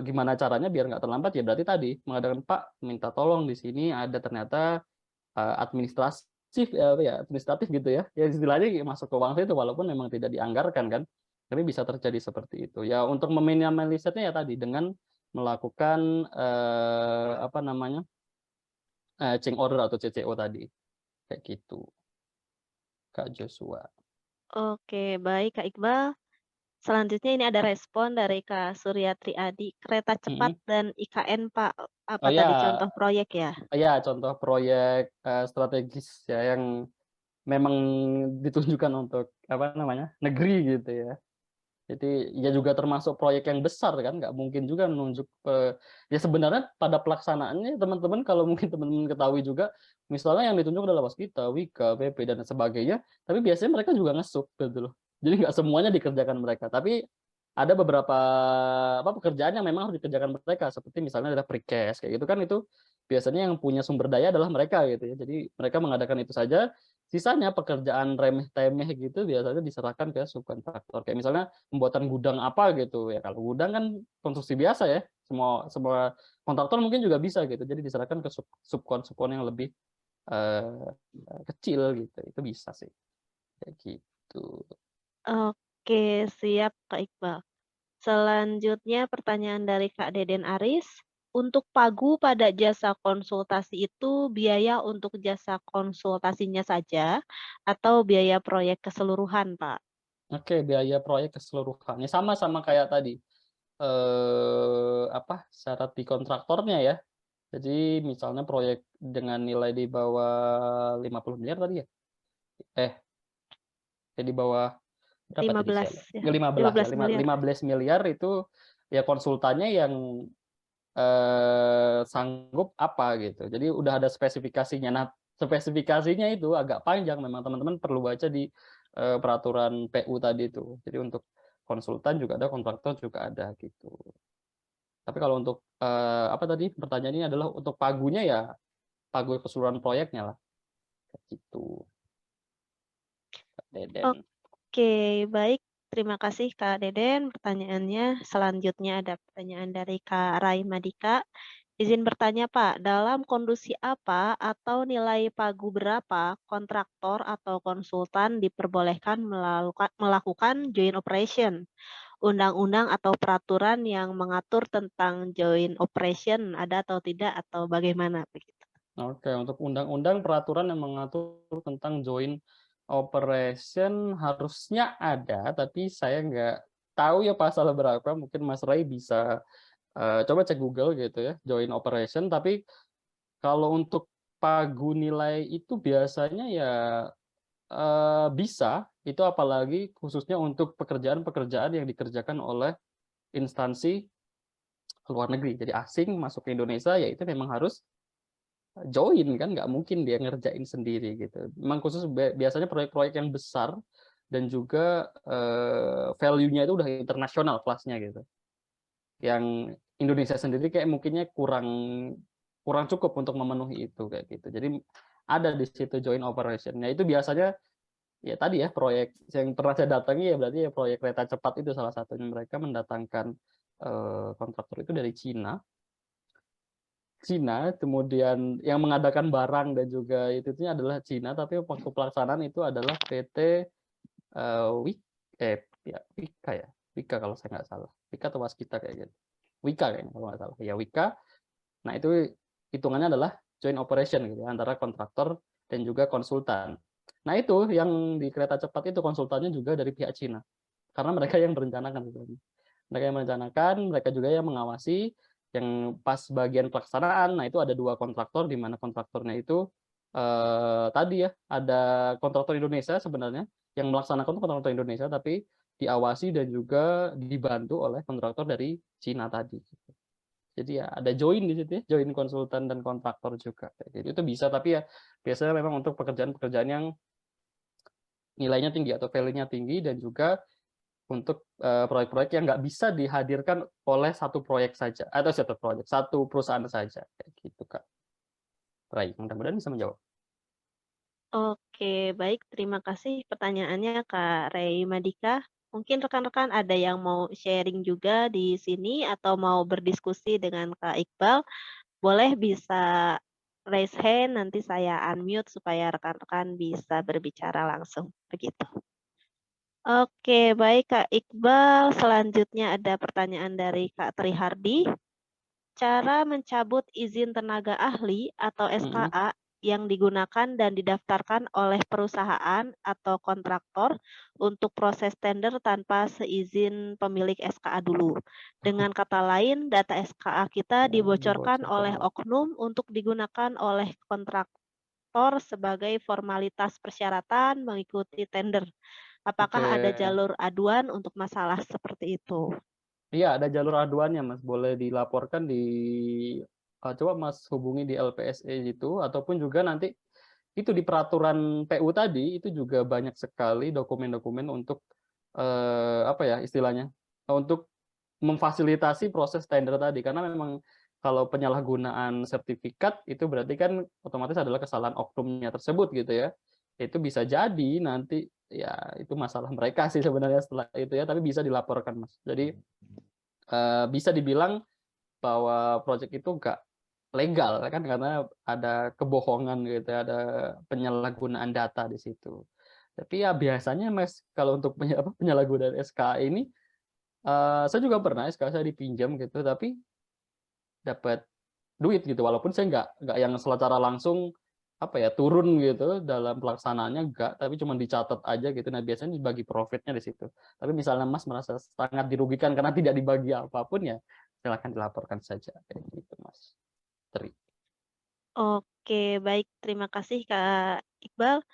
B: gimana caranya biar nggak terlambat, ya berarti tadi mengadakan, "Pak, minta tolong di sini ada ternyata, administratif gitu ya." Ya istilahnya masuk ke uang situ walaupun memang tidak dianggarkan kan, tapi bisa terjadi seperti itu. Ya untuk meminimalisirnya ya tadi dengan melakukan, apa namanya, change order atau CCO tadi, kayak gitu, Kak Joshua.
A: Oke, baik Kak Iqbal. Selanjutnya ini ada respon dari Kak Surya Triadi. Kereta cepat
B: Mhm.
A: dan IKN Pak, apa
B: Oh
A: tadi
B: ya,
A: contoh proyek ya?
B: ya contoh proyek, strategis ya yang memang ditunjukkan untuk apa namanya, negeri gitu ya. Jadi ya juga termasuk proyek yang besar kan, nggak mungkin juga menunjuk, ya sebenarnya pada pelaksanaannya teman-teman kalau mungkin teman-teman ketahui juga, misalnya yang ditunjuk adalah waskita, wika, pp, dan sebagainya, tapi biasanya mereka juga nge-sub gitu loh. Jadi nggak semuanya dikerjakan mereka, tapi ada beberapa apa, pekerjaan yang memang harus dikerjakan mereka, seperti misalnya adalah precast kayak gitu kan, itu biasanya yang punya sumber daya adalah mereka gitu ya. Jadi mereka mengadakan itu saja, sisanya pekerjaan remeh-temeh gitu biasanya diserahkan ke subkontraktor. Kayak misalnya pembuatan gudang apa gitu, ya kalau gudang kan konstruksi biasa ya, semua semua kontraktor mungkin juga bisa gitu, jadi diserahkan ke subkon-subkon yang lebih, eee, kecil gitu, itu bisa sih, kayak gitu.
A: Oke, siap Kak Iqbal. Selanjutnya pertanyaan dari Kak Deden Aris. Untuk pagu pada jasa konsultasi itu biaya untuk jasa konsultasinya saja atau biaya proyek keseluruhan, Pak?
B: Oke, biaya proyek keseluruhannya sama kayak tadi, syarat di kontraktornya ya. Jadi misalnya proyek dengan nilai di bawah 50 miliar tadi ya? Eh, di bawah berapa tadi
A: 15
B: saya lupa,
A: ya,
B: 15 ya,
A: 15 miliar.
B: 15 miliar itu ya konsultannya yang, sanggup apa gitu. Jadi udah ada spesifikasinya. Nah, spesifikasinya itu agak panjang memang teman-teman perlu baca di, peraturan PU tadi itu. Jadi untuk konsultan juga ada, kontraktor juga ada gitu. Tapi kalau untuk, apa tadi pertanyaannya adalah untuk pagunya ya, pagu keseluruhan proyeknya lah, kayak gitu, Kak Deden.
A: Oke, baik. Terima kasih Kak Deden pertanyaannya. Selanjutnya ada pertanyaan dari Kak Rai Madika. Izin bertanya Pak, dalam kondisi apa atau nilai pagu berapa kontraktor atau konsultan diperbolehkan melakukan joint operation? Undang-undang atau peraturan yang mengatur tentang joint operation ada atau tidak atau bagaimana begitu?
B: Oke, untuk undang-undang peraturan yang mengatur tentang joint operation harusnya ada, tapi saya nggak tahu ya pasal berapa, mungkin Mas Ray bisa, coba cek Google gitu ya, joint operation. Tapi kalau untuk pagu nilai itu biasanya ya, bisa, itu apalagi khususnya untuk pekerjaan-pekerjaan yang dikerjakan oleh instansi luar negeri. Jadi asing masuk ke Indonesia, ya itu memang harus join kan, nggak mungkin dia ngerjain sendiri gitu. Memang khusus biasanya proyek-proyek yang besar dan juga, value-nya itu udah internasional kelasnya gitu. Yang Indonesia sendiri kayak mungkinnya kurang kurang cukup untuk memenuhi itu, kayak gitu. Jadi ada di situ joint operation-nya, itu biasanya ya tadi ya, proyek yang pernah saya datangi ya berarti ya proyek kereta cepat itu salah satunya. Mereka mendatangkan, kontraktor itu dari Cina, kemudian yang mengadakan barang dan juga itunya adalah Cina, tapi waktu pelaksanaan itu adalah PT, Wik ya Wika ya? Wika kalau saya nggak salah. Wika atau Waskita kayak gitu. Wika kayaknya kalau nggak salah. Ya Wika. Nah itu hitungannya adalah joint operation gitu ya, antara kontraktor dan juga konsultan. Nah itu yang di kereta cepat itu konsultannya juga dari pihak Cina. Karena mereka yang merencanakan sebenarnya. Mereka yang merencanakan, mereka juga yang mengawasi, yang pas bagian pelaksanaan, nah itu ada 2 kontraktor, di mana kontraktornya itu, tadi ya, ada kontraktor Indonesia sebenarnya, yang melaksanakan itu kontraktor Indonesia, tapi diawasi dan juga dibantu oleh kontraktor dari Cina tadi, gitu. Jadi ya ada join di situ ya, join konsultan dan kontraktor juga, kayak gitu. Itu bisa, tapi ya biasanya memang untuk pekerjaan-pekerjaan yang nilainya tinggi atau value-nya tinggi dan juga untuk, proyek-proyek yang nggak bisa dihadirkan oleh satu proyek saja, atau satu perusahaan saja, kayak gitu, Kak. Baik, mudah-mudahan bisa menjawab.
A: Oke, baik. Terima kasih pertanyaannya Kak Rey Madika. Mungkin rekan-rekan ada yang mau sharing juga di sini atau mau berdiskusi dengan Kak Iqbal, boleh bisa raise hand, nanti saya unmute supaya rekan-rekan bisa berbicara langsung, begitu. Oke, baik Kak Iqbal. Selanjutnya ada pertanyaan dari Kak Trihardi. Cara mencabut izin tenaga ahli atau
B: Mhm,
A: SKA yang digunakan dan didaftarkan oleh perusahaan atau kontraktor untuk proses tender tanpa seizin pemilik SKA dulu. Dengan kata lain, data SKA kita
B: yang
A: dibocorkan
B: dibocorkan
A: oleh
B: oleh
A: oknum untuk digunakan oleh kontraktor sebagai formalitas persyaratan mengikuti tender. Apakah
B: oke.
A: ada jalur aduan untuk masalah seperti itu?
B: Iya, ada jalur aduannya, Mas, boleh dilaporkan di coba Mas hubungi di LPSE gitu, ataupun juga nanti itu di peraturan PU tadi, itu juga banyak sekali dokumen-dokumen untuk, apa ya istilahnya, untuk memfasilitasi proses tender tadi, karena memang kalau penyalahgunaan sertifikat itu berarti kan otomatis adalah kesalahan oknumnya tersebut gitu ya. Itu bisa jadi nanti ya itu masalah mereka sih sebenarnya setelah itu ya, tapi bisa dilaporkan, Mas. Jadi, bisa dibilang bahwa project itu legal kan karena ada kebohongan gitu, ada penyalahgunaan data di situ. Tapi ya biasanya Mas, kalau untuk penyalahgunaan SKA ini, saya juga pernah SKA saya dipinjam gitu, tapi dapat duit gitu, walaupun saya nggak yang secara langsung, apa ya, turun gitu dalam pelaksanaannya enggak, tapi cuma dicatat aja gitu. Nah, biasanya dibagi profitnya di situ. Tapi misalnya Mas merasa sangat dirugikan karena tidak dibagi apapun ya silakan dilaporkan saja, kayak gitu Mas, Tri.
A: Oke, baik. Terima kasih Kak Iqbal.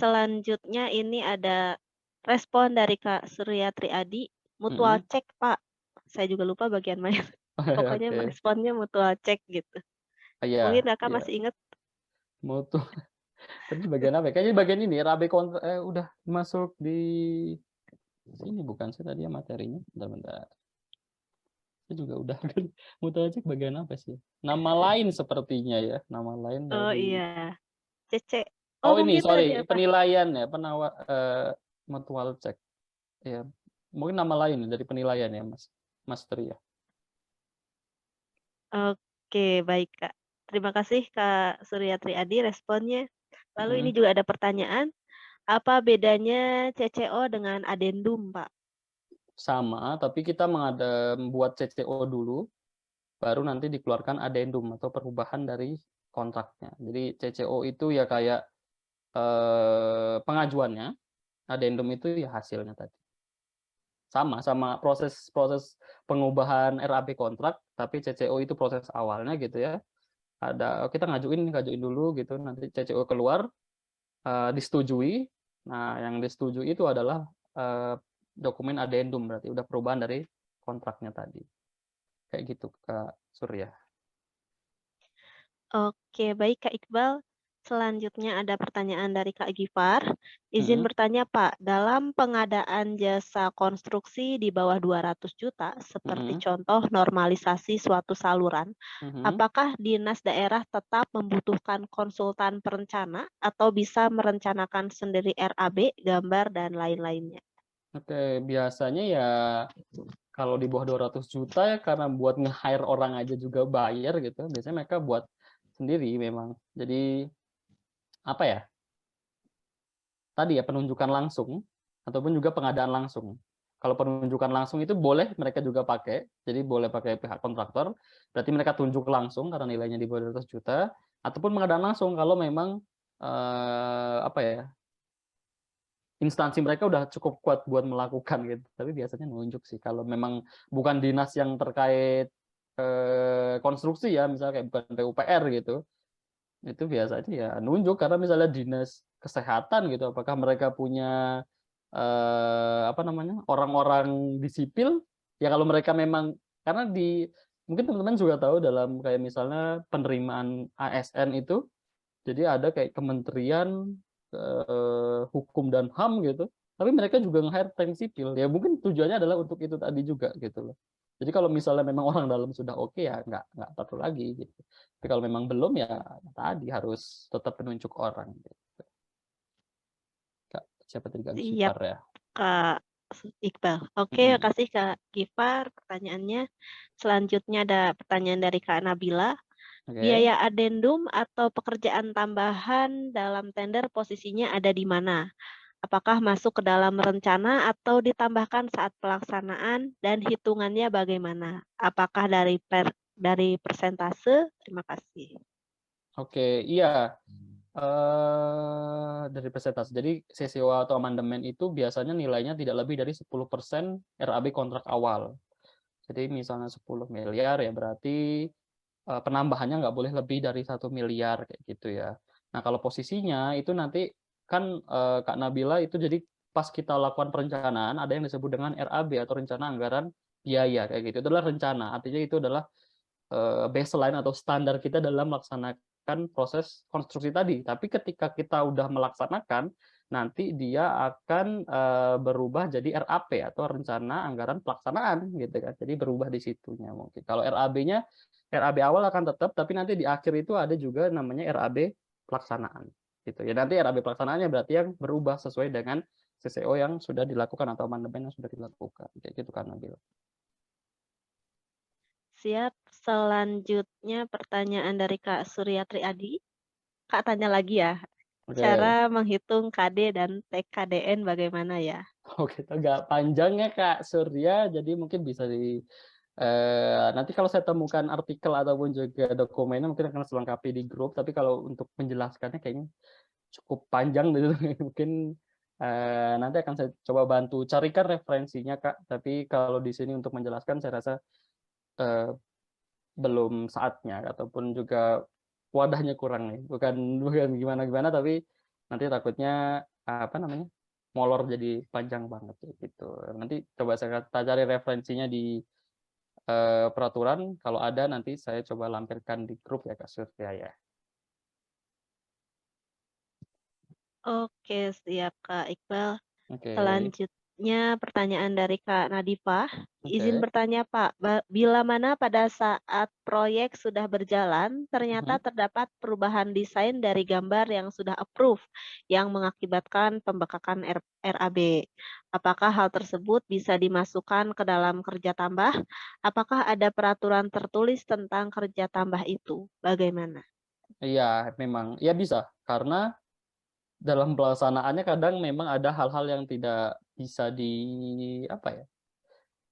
A: Selanjutnya ini ada respon dari Kak Surya Triadi, mutual
B: Mhm.
A: check, Pak. Saya juga lupa bagian mana. Pokoknya
B: Oke.
A: responnya mutual check gitu.
B: Iya
A: Mungkin Kakak
B: iya,
A: masih ingat?
B: mutu tadi bagian apa ya, kayaknya bagian ini RAB udah masuk di sini bukan sih tadi ya materinya? Bentar bentar. Saya juga udah kan, mutual check bagian apa sih? Nama lain sepertinya ya, nama lain
A: Oh
B: dari
A: iya, CC. Oh
B: oh ini
A: mungkin tadi
B: sorry,
A: apa?
B: penilaian ya, mutual check, ya. Mungkin nama lain dari penilaian ya Mas, Mas Tri ya?
A: Oke, baik Kak. Terima kasih Kak Surya Triadi responnya. Lalu ini
B: Mhm,
A: juga ada pertanyaan, apa bedanya CCO dengan adendum, Pak?
B: sama, tapi kita membuat CCO dulu, baru nanti dikeluarkan adendum atau perubahan dari kontraknya. Jadi CCO itu ya kayak, pengajuannya, adendum itu ya hasilnya tadi. Sama sama proses proses pengubahan RAB kontrak, tapi CCO itu proses awalnya gitu ya. Ada kita ngajuin dulu gitu, nanti CCO keluar, disetujui. Nah, yang disetujui itu adalah, dokumen adendum, berarti udah perubahan dari kontraknya tadi. Kayak gitu, Kak Surya.
A: Oke, baik Kak Iqbal. Selanjutnya ada pertanyaan dari Kak Gifar. Izin
B: Mhm
A: bertanya Pak, dalam pengadaan jasa konstruksi di bawah 200 juta, seperti
B: mhm
A: contoh normalisasi suatu saluran,
B: mhm.
A: apakah dinas daerah tetap membutuhkan konsultan perencana atau bisa merencanakan sendiri RAB, gambar, dan lain-lainnya?
B: Oke, biasanya ya kalau di bawah 200 juta ya karena buat nge-hire orang aja juga bayar gitu, biasanya mereka buat sendiri memang. Jadi, apa ya, tadi ya penunjukan langsung ataupun juga pengadaan langsung. Kalau penunjukan langsung itu boleh mereka juga pakai, jadi boleh pakai pihak kontraktor, berarti mereka tunjuk langsung karena nilainya di bawah 200 juta, ataupun pengadaan langsung kalau memang, apa ya, instansi mereka udah cukup kuat buat melakukan gitu, tapi biasanya nunjuk sih kalau memang bukan dinas yang terkait, konstruksi ya, misalnya kayak bukan PUPR gitu, itu biasanya ya nunjuk karena misalnya dinas kesehatan gitu, apakah mereka punya, apa namanya, orang-orang di sipil, ya kalau mereka memang karena mungkin teman-teman juga tahu dalam kayak misalnya penerimaan ASN itu, jadi ada kayak Kementerian, Hukum dan HAM gitu, tapi mereka juga nge-hire teknik sipil, ya mungkin tujuannya adalah untuk itu tadi juga gitu loh. Jadi kalau misalnya memang orang dalam sudah oke ya nggak perlu lagi gitu. Tapi kalau memang belum ya tadi harus tetap menunjuk orang gitu. Kak, siapa tadi Kak
A: Siap,
B: Gifar ya?
A: Kak Iqbal. Oke,
B: Mhm,
A: makasih Kak Gifar pertanyaannya. Selanjutnya ada pertanyaan dari Kak Nabila.
B: oke.
A: Biaya adendum atau pekerjaan tambahan dalam tender posisinya ada di mana? Apakah masuk ke dalam rencana atau ditambahkan saat pelaksanaan dan hitungannya bagaimana? Apakah dari persentase? Terima kasih.
B: Oke, iya, dari persentase. Jadi CCO atau amandemen itu biasanya nilainya tidak lebih dari 10% RAB kontrak awal. Jadi misalnya 10 miliar ya berarti, penambahannya nggak boleh lebih dari 1 miliar kayak gitu ya. Nah kalau posisinya itu nanti kan, Kak Nabila itu jadi pas kita lakukan perencanaan ada yang disebut dengan RAB atau rencana anggaran biaya kayak gitu. Itu adalah rencana, artinya itu adalah, baseline atau standar kita dalam melaksanakan proses konstruksi tadi. Tapi ketika kita udah melaksanakan, nanti dia akan, berubah jadi RAP atau rencana anggaran pelaksanaan gitu kan. Jadi berubah di situnya mungkin. Kalau RAB-nya, RAB awal akan tetap, tapi nanti di akhir itu ada juga namanya RAB pelaksanaan gitu. Ya nanti RAB pelaksanaannya berarti yang berubah sesuai dengan CCO yang sudah dilakukan atau amandemen yang sudah dilakukan, kayak gitu kan Nabil.
A: Siap. Selanjutnya pertanyaan dari Kak Suryatri Adi. Kak tanya lagi ya,
B: Oke.
A: cara menghitung KD dan TKDN bagaimana ya?
B: Oh gitu, agak panjang ya Kak Surya, jadi mungkin bisa nanti kalau saya temukan artikel ataupun juga dokumennya mungkin akan selengkapi di grup, tapi kalau untuk menjelaskannya kayaknya cukup panjang gitu, mungkin, nanti akan saya coba bantu carikan referensinya Kak, tapi kalau di sini untuk menjelaskan saya rasa, eee, belum saatnya ataupun juga wadahnya kurang nih, bukan bukan gimana-gimana, tapi nanti takutnya, apa namanya, molor jadi panjang banget kayak gitu. Nanti coba saya cari referensinya di, peraturan, kalau ada nanti saya coba lampirkan di grup ya Kak Surya ya.
A: Oke, siap Kak Iqbal.
B: Oke
A: Selanjutnya pertanyaan dari Kak Nadifah. Izin
B: oke,
A: bertanya Pak, bila mana pada saat proyek sudah berjalan, ternyata
B: mhm.
A: terdapat perubahan desain dari gambar yang sudah approve yang mengakibatkan pembengkakan RAB. Apakah hal tersebut bisa dimasukkan ke dalam kerja tambah? Apakah ada peraturan tertulis tentang kerja tambah itu? Bagaimana?
B: Iya memang, iya bisa, karena dalam pelaksanaannya kadang memang ada hal-hal yang tidak bisa apa ya,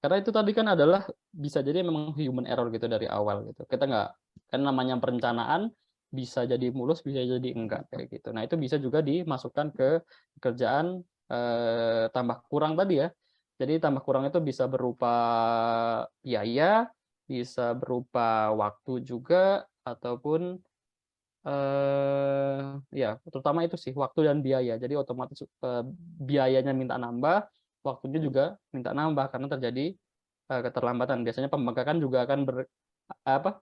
B: karena itu tadi kan adalah bisa jadi memang human error gitu dari awal gitu. Kita nggak kan namanya perencanaan bisa jadi mulus, bisa jadi enggak kayak gitu. Nah, itu bisa juga dimasukkan ke kerjaan, tambah kurang tadi ya. Jadi tambah kurang itu bisa berupa biaya, bisa berupa waktu juga, ataupun, ya terutama itu sih waktu dan biaya. Jadi otomatis, biayanya minta nambah, waktunya juga minta nambah karena terjadi keterlambatan. Biasanya pembengkakan juga akan apa,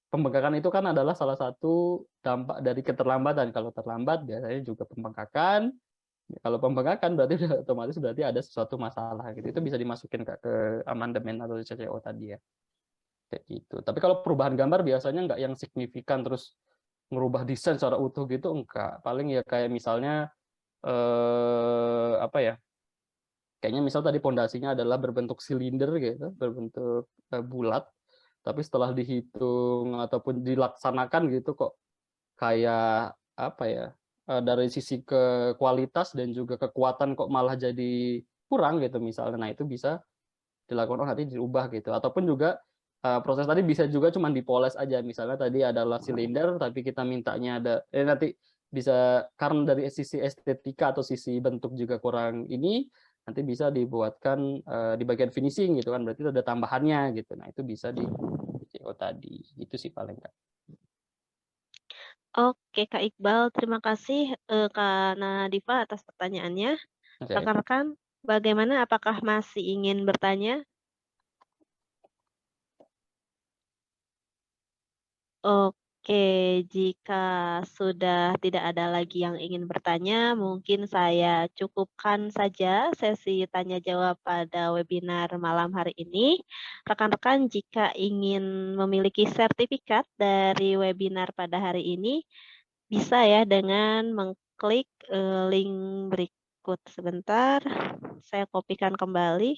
B: pembengkakan itu kan adalah salah satu dampak dari keterlambatan. Kalau terlambat biasanya juga pembengkakan, kalau pembengkakan berarti udah otomatis berarti ada sesuatu masalah gitu. Itu bisa dimasukin Kak ke amandemen atau CCO tadi ya, kayak gitu. Tapi kalau perubahan gambar biasanya nggak yang signifikan terus ngerubah desain secara utuh gitu enggak. Paling ya kayak misalnya, apa ya, kayaknya misal tadi pondasinya adalah berbentuk silinder gitu, berbentuk, bulat, tapi setelah dihitung ataupun dilaksanakan gitu kok kayak apa ya, dari sisi kualitas dan juga kekuatan kok malah jadi kurang gitu misalnya. Nah itu bisa dilakukan, oh nanti dirubah gitu. Ataupun juga, proses tadi bisa juga cuman dipoles aja. Misalnya tadi adalah silinder tapi kita mintanya nanti bisa karena dari sisi estetika atau sisi bentuk juga kurang ini, nanti bisa dibuatkan, di bagian finishing gitu kan, berarti ada tambahannya gitu. Nah itu bisa di CO tadi, itu sih paling, Kak.
A: Oke Kak Iqbal, terima kasih Kak Nadifa atas pertanyaannya.
B: Oke.
A: Rekan-rekan, bagaimana apakah masih ingin bertanya? Oke, jika sudah tidak ada lagi yang ingin bertanya, mungkin saya cukupkan saja sesi tanya jawab pada webinar malam hari ini. Rekan-rekan, jika ingin memiliki sertifikat dari webinar pada hari ini, bisa ya dengan mengklik link berikut. Sebentar, saya kopikan kembali.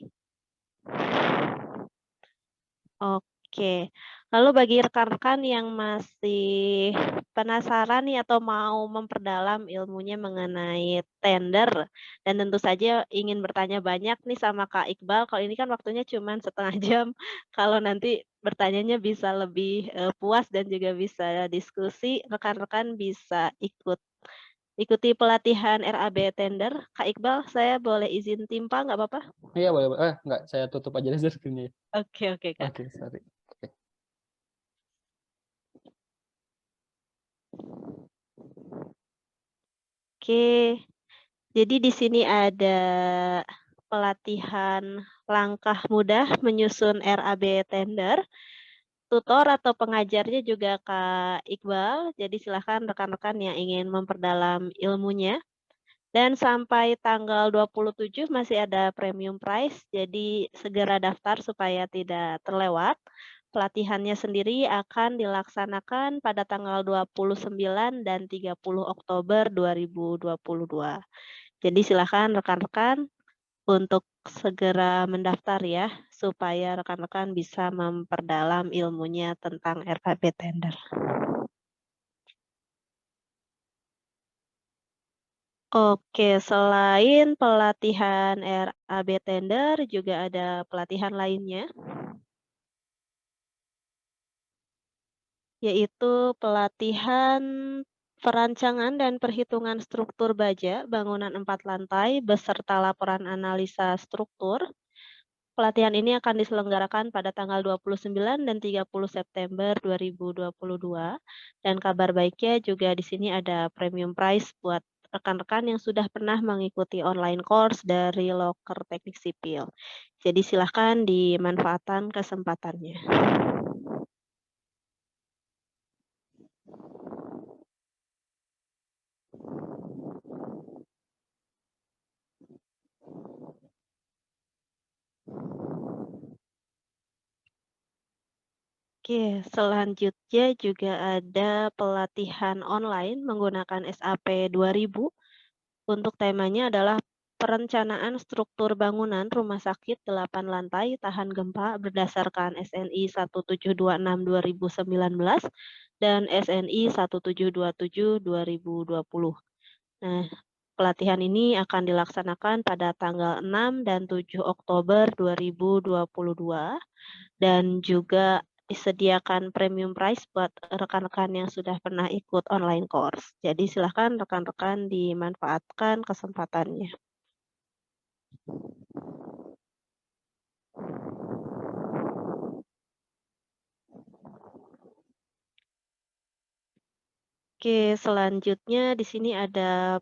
A: Oke. Lalu bagi rekan-rekan yang masih penasaran nih atau mau memperdalam ilmunya mengenai tender dan tentu saja ingin bertanya banyak nih sama Kak Iqbal, kalau ini kan waktunya cuma setengah jam, kalau nanti bertanyanya bisa lebih, puas dan juga bisa diskusi, rekan-rekan bisa ikuti pelatihan RAB tender. Kak Iqbal, saya boleh izin timpal nggak apa-apa?
B: Iya boleh, enggak, saya tutup aja deh screen-nya.
A: Oke oke, Kak.
B: Oke, sorry. Oke.
A: Oke. Jadi di sini ada pelatihan langkah mudah menyusun RAB tender, tutor atau pengajarnya juga Kak Iqbal. Jadi silakan rekan-rekan yang ingin memperdalam ilmunya. Dan sampai tanggal 27 masih ada premium price, jadi segera daftar supaya tidak terlewat. Pelatihannya sendiri akan dilaksanakan pada tanggal 29 dan 30 Oktober 2022. Jadi silakan rekan-rekan untuk segera mendaftar ya, supaya rekan-rekan bisa memperdalam ilmunya tentang RKB tender. Oke, selain pelatihan RAB tender, juga ada pelatihan lainnya, yaitu pelatihan perancangan dan perhitungan struktur baja bangunan 4 lantai beserta laporan analisa struktur. Pelatihan ini akan diselenggarakan pada tanggal 29 dan 30 September 2022. Dan kabar baiknya juga di sini ada premium prize buat rekan-rekan yang sudah pernah mengikuti online course dari Loker Teknik Sipil. Jadi silahkan dimanfaatkan kesempatannya. Oke, selanjutnya juga ada pelatihan online menggunakan SAP 2000. Untuk temanya adalah perencanaan struktur bangunan rumah sakit 8 lantai tahan gempa berdasarkan SNI 1726/2019 dan SNI 1727/2020. Nah, pelatihan ini akan dilaksanakan pada tanggal 6 dan 7 Oktober 2022 dan juga disediakan premium price buat rekan-rekan yang sudah pernah ikut online course. Jadi silahkan rekan-rekan dimanfaatkan kesempatannya. Oke, selanjutnya di sini ada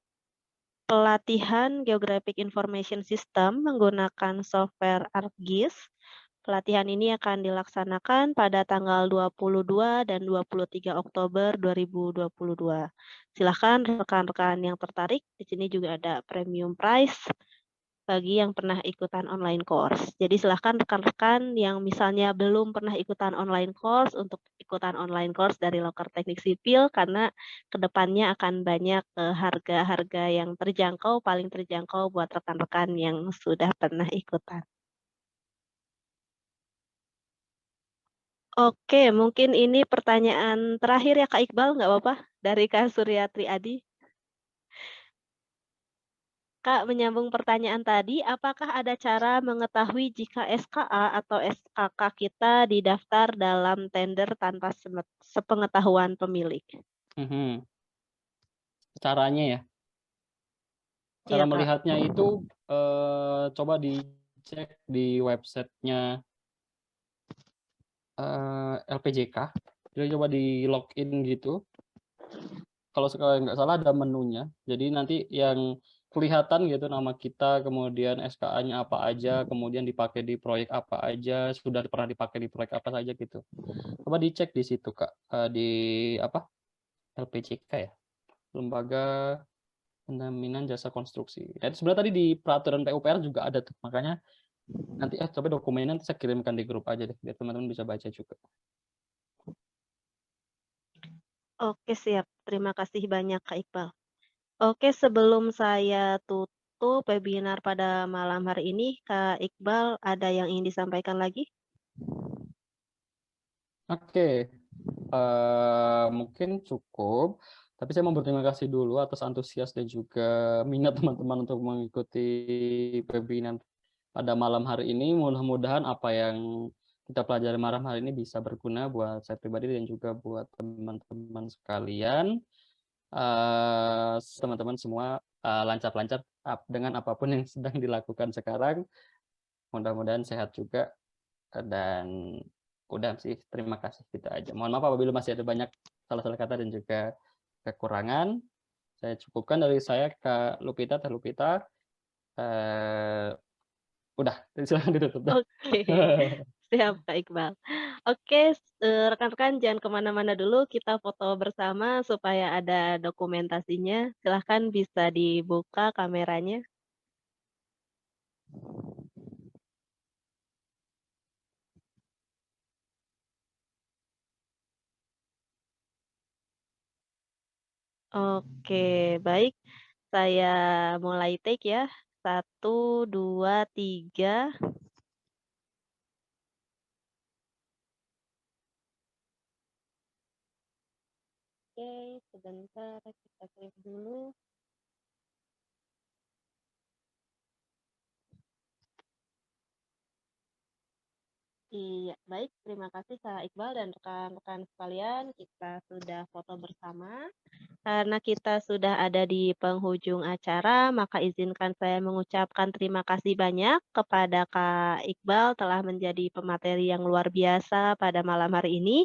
A: pelatihan Geographic Information System menggunakan software ArcGIS. Pelatihan ini akan dilaksanakan pada tanggal 22 dan 23 Oktober 2022. Silahkan rekan-rekan yang tertarik, di sini juga ada premium price bagi yang pernah ikutan online course. Jadi silahkan rekan-rekan yang misalnya belum pernah ikutan online course untuk ikutan online course dari Loker Teknik Sipil karena kedepannya akan banyak harga-harga yang terjangkau, paling terjangkau buat rekan-rekan yang sudah pernah ikutan. Oke, mungkin ini pertanyaan terakhir ya Kak Iqbal, nggak apa-apa? Dari Kak Suryatri Adi. Kak, menyambung pertanyaan tadi, apakah ada cara mengetahui jika SKA atau SKK kita didaftar dalam tender tanpa sepengetahuan pemilik?
B: Mhm. Caranya ya, cara
A: Iya, Kak.
B: melihatnya itu, coba dicek di website-nya, LPJK, jadi coba di-login gitu. Kalau nggak salah ada menunya. Jadi nanti yang kelihatan gitu nama kita, kemudian SKA-nya apa aja, kemudian dipakai di proyek apa aja, sudah pernah dipakai di proyek apa saja gitu. Coba dicek di situ, Kak, di apa, LPJK ya, Lembaga Penjaminan Jasa Konstruksi. Nah, itu sebenarnya tadi di peraturan PUPR juga ada tuh, makanya nanti coba dokumennya nanti saya kirimkan di grup aja deh, biar teman-teman bisa baca juga.
A: Oke, siap. Terima kasih banyak, Kak Iqbal. Oke, sebelum saya tutup webinar pada malam hari ini, Kak Iqbal ada yang ingin disampaikan lagi?
B: Oke, mungkin cukup, tapi saya mau berterima kasih dulu atas antusias dan juga minat teman-teman untuk mengikuti webinar pada malam hari ini. Mudah-mudahan apa yang kita pelajari malam hari ini bisa berguna buat saya pribadi dan juga buat teman-teman sekalian. Teman-teman semua, lancar-lancar dengan apapun yang sedang dilakukan sekarang, mudah-mudahan sehat juga. Dan udah sih, terima kasih, gitu aja. Mohon maaf apabila masih ada banyak salah-salah kata dan juga kekurangan. Saya cukupkan dari saya, Kak Lupita, Teh Lupita. Eee, udah, silakan ditutup dah.
A: Oke, siap Kak Iqbal. Oke, rekan-rekan jangan kemana-mana dulu, kita foto bersama supaya ada dokumentasinya. Silahkan bisa dibuka kameranya. Oke, baik. Saya mulai take ya. 1, 2, 3. Oke, sebentar kita klik dulu. Iya, baik. Terima kasih Kak Iqbal dan rekan-rekan sekalian. Kita sudah foto bersama. Karena kita sudah ada di penghujung acara, maka izinkan saya mengucapkan terima kasih banyak kepada Kak Iqbal telah menjadi pemateri yang luar biasa pada malam hari ini.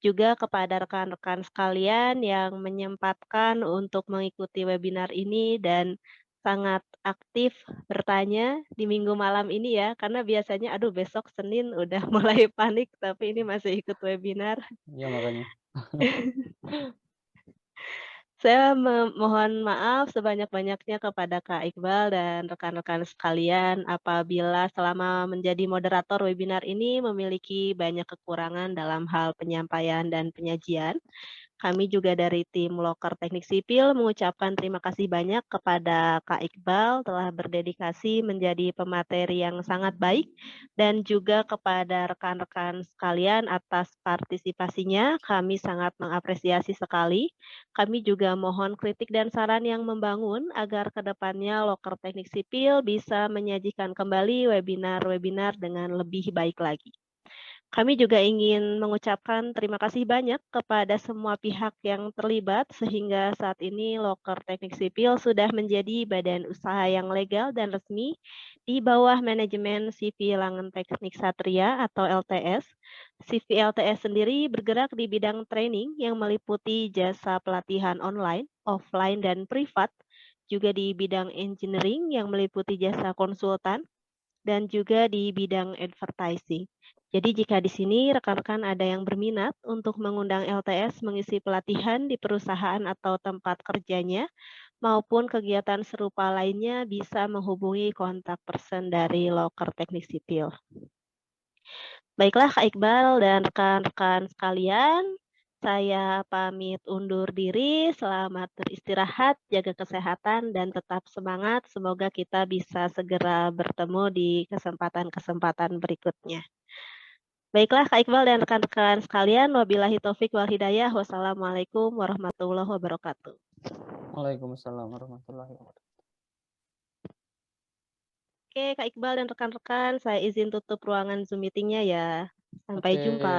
A: Juga kepada rekan-rekan sekalian yang menyempatkan untuk mengikuti webinar ini dan sangat aktif bertanya di minggu malam ini ya, karena biasanya aduh besok Senin udah mulai panik, tapi ini masih ikut webinar.
B: Iya, makanya.
A: Saya mohon maaf sebanyak-banyaknya kepada Kak Iqbal dan rekan-rekan sekalian apabila selama menjadi moderator webinar ini memiliki banyak kekurangan dalam hal penyampaian dan penyajian. Kami juga dari tim Loker Teknik Sipil mengucapkan terima kasih banyak kepada Kak Iqbal telah berdedikasi menjadi pemateri yang sangat baik dan juga kepada rekan-rekan sekalian atas partisipasinya. Kami sangat mengapresiasi sekali. Kami juga mohon kritik dan saran yang membangun agar kedepannya Loker Teknik Sipil bisa menyajikan kembali webinar-webinar dengan lebih baik lagi. Kami juga ingin mengucapkan terima kasih banyak kepada semua pihak yang terlibat sehingga saat ini Loker Teknik Sipil sudah menjadi badan usaha yang legal dan resmi di bawah manajemen CV Langen Teknik Satria atau LTS. CV LTS sendiri bergerak di bidang training yang meliputi jasa pelatihan online, offline, dan privat, juga di bidang engineering yang meliputi jasa konsultan, dan juga di bidang advertising. Jadi jika di sini rekan-rekan ada yang berminat untuk mengundang LTS mengisi pelatihan di perusahaan atau tempat kerjanya maupun kegiatan serupa lainnya bisa menghubungi kontak person dari Loker Teknik Sipil. Baiklah Kak Iqbal dan rekan-rekan sekalian, saya pamit undur diri. Selamat beristirahat, jaga kesehatan, dan tetap semangat. Semoga kita bisa segera bertemu di kesempatan-kesempatan berikutnya. Baiklah Kak Iqbal dan rekan-rekan sekalian, wabillahi taufik wal hidayah. Wassalamualaikum warahmatullahi wabarakatuh.
B: Waalaikumsalam warahmatullahi wabarakatuh.
A: Oke Kak Iqbal dan rekan-rekan, saya izin tutup ruangan Zoom meeting-nya ya. Sampai
B: Oke.
A: jumpa.